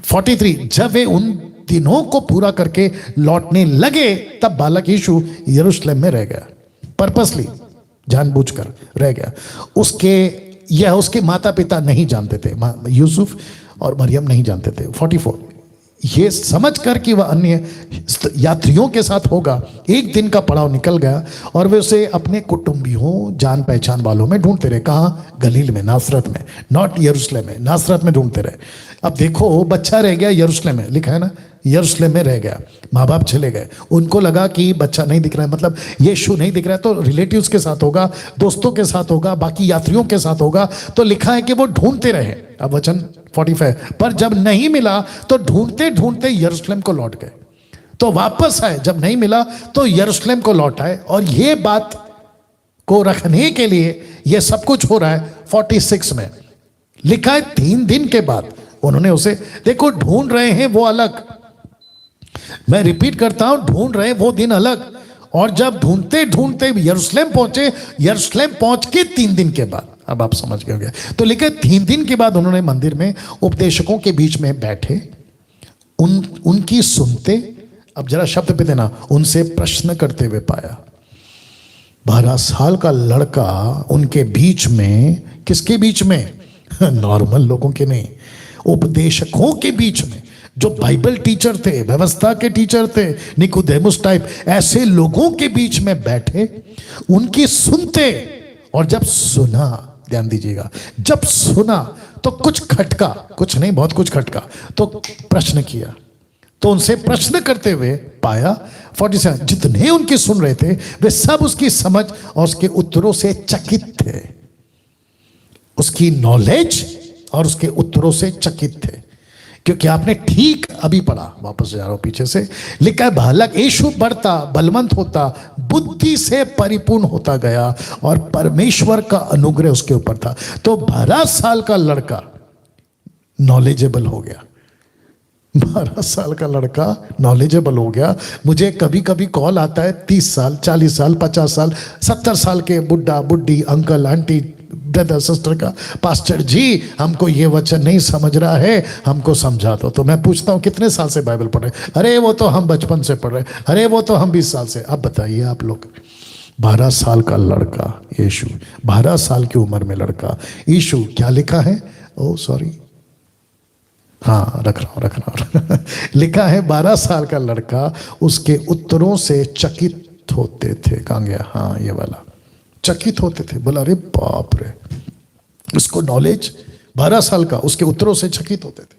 43 जब वे उन दिनों को पूरा करके लौटने लगे तब बालक यीशु यरूशलेम में रह गया, पर्पसली, जानबूझकर रह गया। उसके माता पिता नहीं जानते थे, यूसुफ और मरियम नहीं जानते थे। 44 ये समझ कर कि वह अन्य यात्रियों के साथ होगा, एक दिन का पड़ाव निकल गया और वे उसे अपने कुटुंबियों, जान पहचान वालों में ढूंढते रहे। कहाँ? गलील में, नासरत में, नॉट यरूशलेम में, नासरत में ढूंढते रहे। अब देखो बच्चा रह गया यरूशलेम में, लिखा है ना, यरूशलेम में रह गया। माँ बाप चले गए, उनको लगा कि बच्चा नहीं दिख रहा है, मतलब यीशु नहीं दिख रहा है, तो रिलेटिव्स के साथ होगा, दोस्तों के साथ होगा, बाकी यात्रियों के साथ होगा। तो लिखा है कि वो ढूंढते रहे। अब वचन 45 पर जब नहीं मिला तो ढूंढते ढूंढते यरूशलेम को लौट गए। तो वापस आए, जब नहीं मिला तो यरूशलेम को लौट आए। और ये बात को रखने के लिए ये सब कुछ हो रहा है 46 में। लिखा है 3 दिन के बाद उन्होंने उसे, देखो ढूंढ रहे हैं वो अलग, मैं रिपीट करता हूं, ढूंढ रहे वो दिन अलग। और जब ढूंढते ढूंढते यरूशलेम पहुंचे, यरूशलेम पहुंच के 3 दिन के बाद, अब आप समझ गए होंगे, तो लिखे 3 दिन के बाद उन्होंने मंदिर में उपदेशकों के बीच में बैठे, उनकी सुनते, अब जरा शब्द पे देना, उनसे प्रश्न करते हुए पाया। 12 साल का लड़का उनके बीच में, किसके बीच में? नॉर्मल लोगों के नहीं, उपदेशकों के बीच में, जो बाइबल टीचर थे, व्यवस्था के टीचर थे, निकोदेमुस टाइप, ऐसे लोगों के बीच में बैठे, उनकी सुनते। और जब सुना, ध्यान दीजिएगा, जब सुना तो कुछ खटका, कुछ नहीं बहुत कुछ खटका, तो प्रश्न किया। तो उनसे प्रश्न करते हुए पाया 47 जितने उनकी सुन रहे थे वे सब उसकी समझ और उसके उत्तरों से चकित थे, उसकी नॉलेज और उसके उत्तरों से चकित थे। क्योंकि आपने ठीक अभी पढ़ा, वापस जा रहा हूं पीछे से, लिखा है बालक यीशु बढ़ता, बलवंत होता, बुद्धि से परिपूर्ण होता गया और परमेश्वर का अनुग्रह उसके ऊपर था। तो 12 साल का लड़का नॉलेजेबल हो गया, 12 साल का लड़का नॉलेजेबल हो गया। मुझे कभी कभी कॉल आता है 30 साल, 40 साल, 50 साल, 70 साल के बुढ़ा बुढ़ी, अंकल आंटी, ब्रदर सिस्टर का, पास्टर जी हमको ये वचन नहीं समझ रहा है, हमको समझा दो। तो मैं पूछता हूँ कितने साल से बाइबल पढ़ रहे? अरे वो तो हम बचपन से पढ़ रहे, अरे वो तो हम 20 साल से। अब बताइए आप लोग, 12 साल का लड़का यीशु, 12 साल की उम्र में लड़का यीशु, क्या लिखा है? ओ सॉरी, हाँ रख रहा हूँ लिखा है 12 साल का लड़का उसके उत्तरों से चकित होते थे। कहाँ गया? हाँ ये वाला, चकित होते थे। बोला अरे बाप रे, उसको नॉलेज, 12 साल का, उसके उत्तरों से चकित होते थे।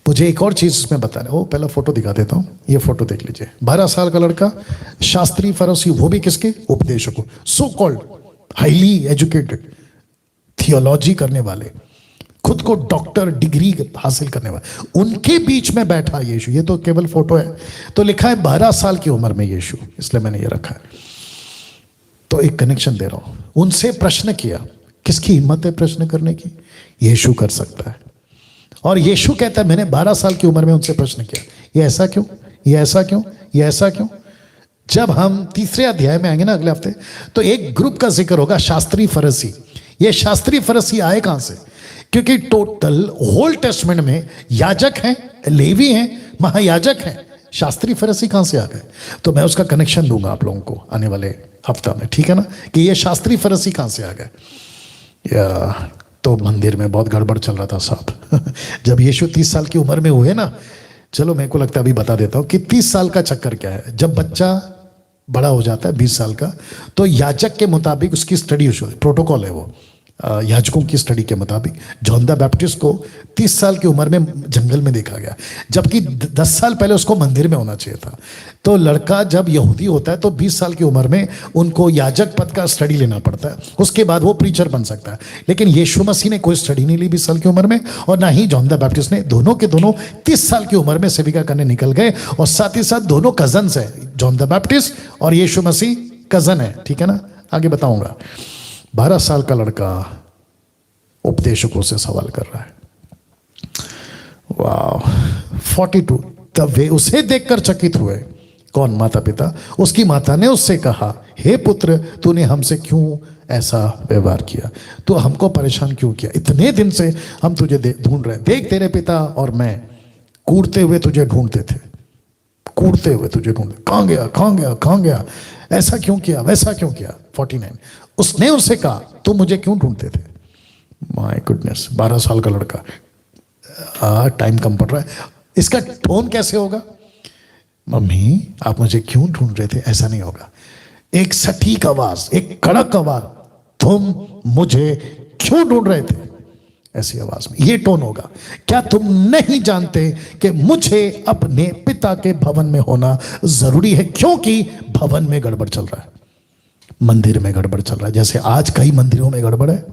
मुझे एक और चीज इसमें बता रहे, वो पहला फोटो दिखा देता हूं, ये फोटो देख लीजिए। 12 साल का लड़का, शास्त्री फरीसी, वो भी किसके? उपदेशकों, so called highly educated, theology करने वाले, खुद को डॉक्टर डिग्री हासिल करने वाले, उनके बीच में बैठा यीशु। ये तो केवल फोटो है, तो लिखा है 12 साल की उम्र में यीशु, इसलिए मैंने ये रखा है। तो एक कनेक्शन दे रहा हूं। उनसे प्रश्न किया, किसकी हिम्मत है प्रश्न करने की? यीशु कर सकता है। और यीशु कहता है मैंने 12 साल की उम्र में उनसे प्रश्न किया, ये ऐसा क्यों, ये ऐसा क्यों, ये ऐसा क्यों? जब हम तीसरे अध्याय में आएंगे ना अगले हफ्ते, तो एक ग्रुप का जिक्र होगा, शास्त्री फरीसी। ये शास्त्री फरीसी आए कहां से? क्योंकि टोटल होल टेस्टमेंट में याजक हैं, लेवी हैं, महायाजक हैं, शास्त्री फरीसी कहां से आ गए? तो मैं उसका कनेक्शन दूंगा आप लोगों को आने वाले हफ्ता में, ठीक है ना, कि ये शास्त्री फरीसी कहां से आ गए। या तो मंदिर में बहुत गड़बड़ चल रहा था साहब। जब यीशु 30 साल की उम्र में हुए ना, चलो मेरे को लगता है अभी बता देता हूं कि 30 साल का चक्कर क्या है। जब बच्चा बड़ा हो जाता है 20 साल का, तो याजक के मुताबिक उसकी स्टडी होती है, प्रोटोकॉल है वो, याजकों की स्टडी के मुताबिक जॉन द बैप्टिस्ट को 30 साल की उम्र में जंगल में देखा गया, जबकि 10 साल पहले उसको मंदिर में होना चाहिए था। तो लड़का जब यहूदी होता है तो 20 साल की उम्र में उनको याजक पद का स्टडी लेना पड़ता है, उसके बाद वो प्रीचर बन सकता है। लेकिन यीशु मसीह ने कोई स्टडी नहीं ली 20 साल की उम्र में, और ना ही जॉन द बैप्टिस्ट ने। दोनों के दोनों 30 साल की उम्र में सेविका करने निकल गए, और साथ ही साथ दोनों कजन्स है, जॉन द बैप्टिस्ट और यीशु मसीह कजन है, ठीक है ना, आगे बताऊंगा। 12 साल का लड़का उपदेशकों से सवाल कर रहा है। वाह। 42, तब वे उसे देखकर चकित हुए। कौन? माता पिता। उसकी माता ने उससे कहा, हे पुत्र, तूने हमसे क्यों ऐसा व्यवहार किया? तू हमको परेशान क्यों किया? इतने दिन से हम तुझे ढूंढ रहे, देख तेरे पिता और मैं कूदते हुए तुझे ढूंढते थे, कूदते हुए तुझे ढूंढते, कहां गया, कहां गया, कहां गया, ऐसा क्यों किया, वैसा क्यों किया। 49, उसने उससे कहा, तुम मुझे क्यों ढूंढते थे? माय गुडनेस, 12 साल का लड़का, टाइम कम पड़ रहा है, इसका टोन कैसे होगा? मम्मी आप मुझे क्यों ढूंढ रहे थे? ऐसा नहीं होगा। एक सटीक आवाज, एक कड़क आवाज, तुम मुझे क्यों ढूंढ रहे थे, ऐसी आवाज में ये टोन होगा। क्या तुम नहीं जानते कि मुझे अपने पिता के भवन में होना जरूरी है? क्योंकि भवन में गड़बड़ चल रहा है, मंदिर में गड़बड़ चल रहा है। जैसे आज कई मंदिरों में गड़बड़ है,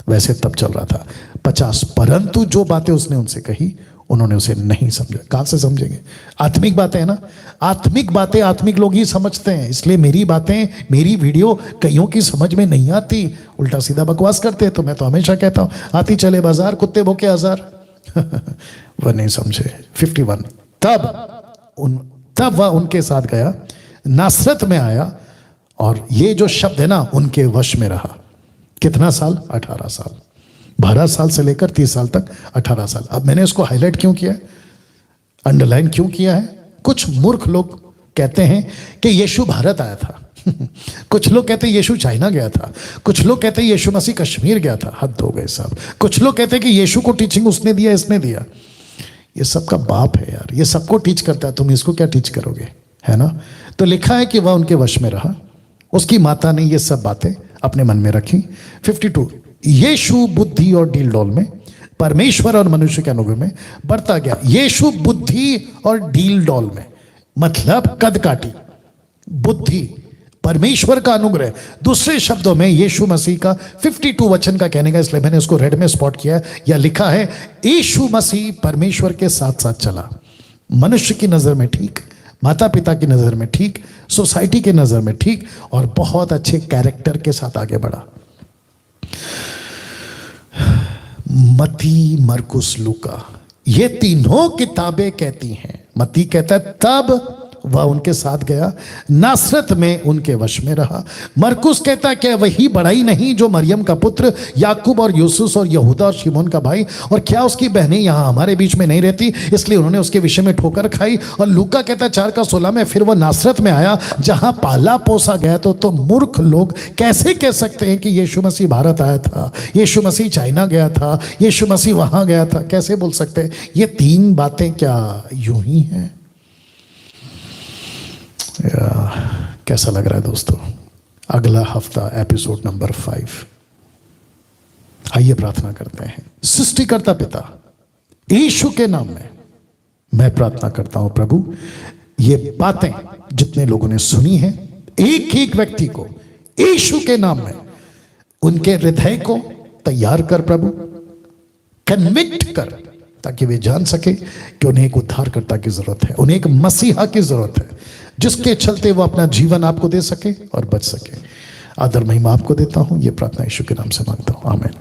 वैसे तब चल रहा था 50। परंतु जो बातें उसने उनसे कही, उन्होंने उसे नहीं समझा। कहां से समझेंगे? आत्मिक बातें है ना, आत्मिक बातें आत्मिक लोग ही समझते हैं। इसलिए मेरी बातें, मेरी वीडियो कईयों की समझ में नहीं आती, उल्टा सीधा बकवास करते हैं। तो मैं तो हमेशा कहता हूं, आती चले बाजार, कुत्ते भोके हजार। वह नहीं समझे। 51, तब वह उनके साथ गया, नासरत में आया, और ये जो शब्द है ना, उनके वश में रहा। कितना साल? 18 साल। 12 साल से लेकर 30 साल तक 18 साल। अब मैंने इसको हाईलाइट क्यों किया है, अंडरलाइन क्यों किया है? कुछ मूर्ख लोग कहते हैं कि यीशु भारत आया था। कुछ लोग कहते हैं यीशु चाइना गया था। कुछ लोग कहते हैं यीशु मसीह कश्मीर गया था। हद हो गए साहब। कुछ लोग कहते हैं कि यीशु को टीचिंग उसने दिया, इसने दिया। ये सबका बाप है यार, ये सबको टीच करता है, तुम इसको क्या टीच करोगे, है ना? तो लिखा है कि वह उनके वश में रहा, उसकी माता ने ये सब बातें अपने मन में रखी। 52, यीशु बुद्धि और डील डॉल में, परमेश्वर और मनुष्य के अनुग्रह में बढ़ता गया। यीशु बुद्धि और डील डॉल में, मतलब कद काटी बुद्धि, परमेश्वर का अनुग्रह। दूसरे शब्दों में यीशु मसीह का 52 वचन का कहने का, इसलिए मैंने उसको रेड में स्पॉट किया, या लिखा है यीशु मसीह परमेश्वर के साथ साथ चला। मनुष्य की नजर में ठीक, माता पिता की नजर में ठीक, सोसाइटी की नजर में ठीक, और बहुत अच्छे कैरेक्टर के साथ आगे बढ़ा। मत्ती, मरकुस, लूका, ये तीनों किताबें कहती हैं, मत्ती कहता है तब वह उनके साथ गया, नासरत में उनके वश में रहा। मरकुस कहता है कि वही बड़ाई नहीं जो मरियम का पुत्र, याकूब और यूसुफ और यहूदा और शिमोन का भाई, और क्या उसकी बहनें यहाँ हमारे बीच में नहीं रहती, इसलिए उन्होंने उसके विषय में ठोकर खाई। और लूका कहता है 4:16 में, फिर वह नासरत में आया जहां पाला पोसा गया। तो मूर्ख लोग कैसे कह सकते हैं कि यीशु मसीह भारत आया था, यीशु मसीह चाइना गया था, यीशु मसीह वहां गया था? कैसे बोल सकते हैं? ये तीन बातें क्या यूं ही हैं? कैसा लग रहा है दोस्तों? अगला हफ्ता एपिसोड नंबर 5। आइए प्रार्थना करते हैं। सृष्टिकर्ता पिता, यीशु के नाम में मैं प्रार्थना करता हूं प्रभु, ये बातें जितने लोगों ने सुनी हैं, एक एक व्यक्ति को यीशु के नाम में उनके हृदय को तैयार कर प्रभु, कन्विक्ट कर, ताकि वे जान सके कि उन्हें एक उद्धारकर्ता की जरूरत है, उन्हें एक मसीहा की जरूरत है, जिसके चलते वो अपना जीवन आपको दे सके और बच सके। आदर महिमा आपको देता हूं, ये प्रार्थना यीशु के नाम से मांगता हूं, आमीन।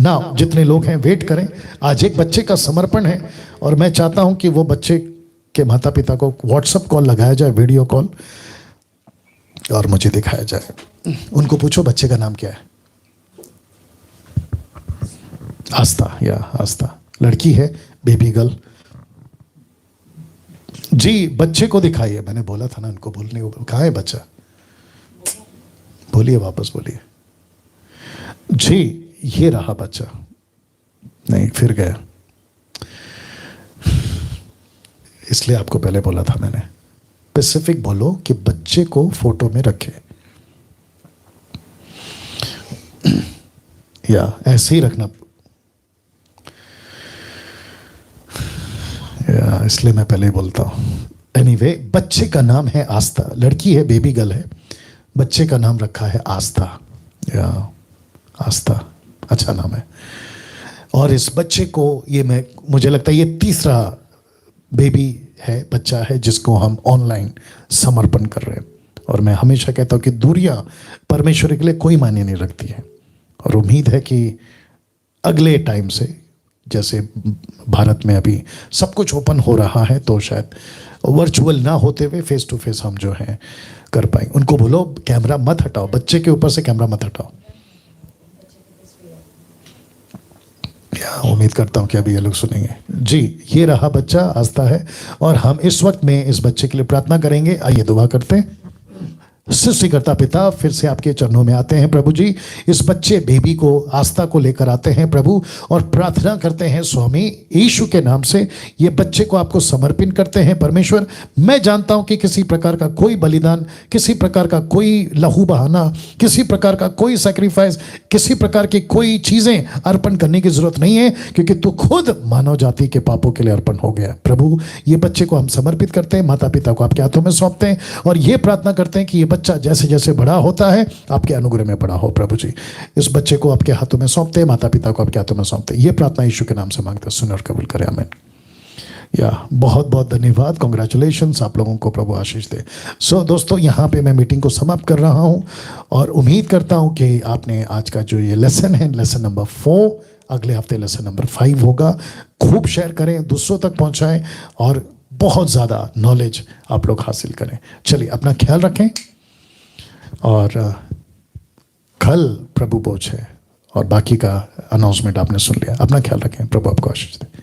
ना जितने लोग हैं वेट करें, आज एक बच्चे का समर्पण है और मैं चाहता हूं कि वो बच्चे के माता पिता को व्हाट्सएप कॉल लगाया जाए, वीडियो कॉल, और मुझे दिखाया जाए। उनको पूछो बच्चे का नाम क्या है। आस्था, या आस्था लड़की है, बेबी गर्ल जी। बच्चे को दिखाइए, मैंने बोला था ना उनको बोलने को, कहाँ है बच्चा, बोलिए, वापस बोलिए जी। ये रहा बच्चा, नहीं फिर गया, इसलिए आपको पहले बोला था मैंने, स्पेसिफिक बोलो कि बच्चे को फोटो में रखे, या ऐसे ही रखना, या इसलिए मैं पहले ही बोलता हूं। एनीवे, बच्चे का नाम है आस्था, लड़की है, बेबी गर्ल है, बच्चे का नाम रखा है आस्था, या आस्था अच्छा नाम है। और इस बच्चे को मुझे लगता है ये तीसरा बेबी है, बच्चा है, जिसको हम ऑनलाइन समर्पण कर रहे हैं। और मैं हमेशा कहता हूं कि दूरियां परमेश्वर के लिए कोई मायने नहीं रखती है, और उम्मीद है कि अगले टाइम से, जैसे भारत में अभी सब कुछ ओपन हो रहा है, तो शायद वर्चुअल ना होते हुए फेस टू फेस हम जो है कर पाए। उनको बोलो कैमरा मत हटाओ, बच्चे के ऊपर से कैमरा मत हटाओ। उम्मीद करता हूं कि अभी ये लोग सुनेंगे जी। ये रहा बच्चा, आस्था है, और हम इस वक्त में इस बच्चे के लिए प्रार्थना करेंगे। आइए दुआ करते हैं। सृष्टिकर्ता पिता, फिर से आपके चरणों में आते हैं प्रभु जी, इस बच्चे बेबी को, आस्था को लेकर आते हैं प्रभु, और प्रार्थना करते हैं स्वामी यीशु के नाम से, ये बच्चे को आपको समर्पित करते हैं परमेश्वर। मैं जानता हूं कि किसी प्रकार का कोई बलिदान, किसी प्रकार का कोई लहू बहाना, किसी प्रकार का कोई सैक्रिफाइस, किसी प्रकार की कोई चीजें अर्पण करने की जरूरत नहीं है, क्योंकि तू खुद मानव जाति के पापों के लिए अर्पण हो गया। प्रभु, ये बच्चे को हम समर्पित करते हैं, माता पिता को आपके हाथों में सौंपते हैं, और ये प्रार्थना करते हैं कि ये बच्चा जैसे जैसे बड़ा होता है आपके अनुग्रह में बड़ा हो। प्रभु जी, इस बच्चे को आपके हाथों में सौंपते हैं, माता पिता को आपके हाथों में सौंपते हैं। ये प्रार्थना यीशु के नाम से मांगते हैं, सुन और कबूल करें, आमीन। या बहुत बहुत धन्यवाद, कांग्रेचुलेशंस, आप लोगों को प्रभु आशीष दे। सो दोस्तों, यहाँ पे मैं मीटिंग को समाप्त कर रहा हूँ, और उम्मीद करता हूँ कि आपने आज का जो ये लेसन है, लेसन नंबर 4, अगले हफ्ते लेसन नंबर 5 होगा। खूब शेयर करें, दूसरों तक पहुँचाएं, और बहुत ज़्यादा नॉलेज आप लोग हासिल करें। चलिए, अपना ख्याल रखें, और कल प्रभु भोज है, और बाकी का अनाउंसमेंट आपने सुन लिया। अपना ख्याल रखें, प्रभु आपको आशीष दे।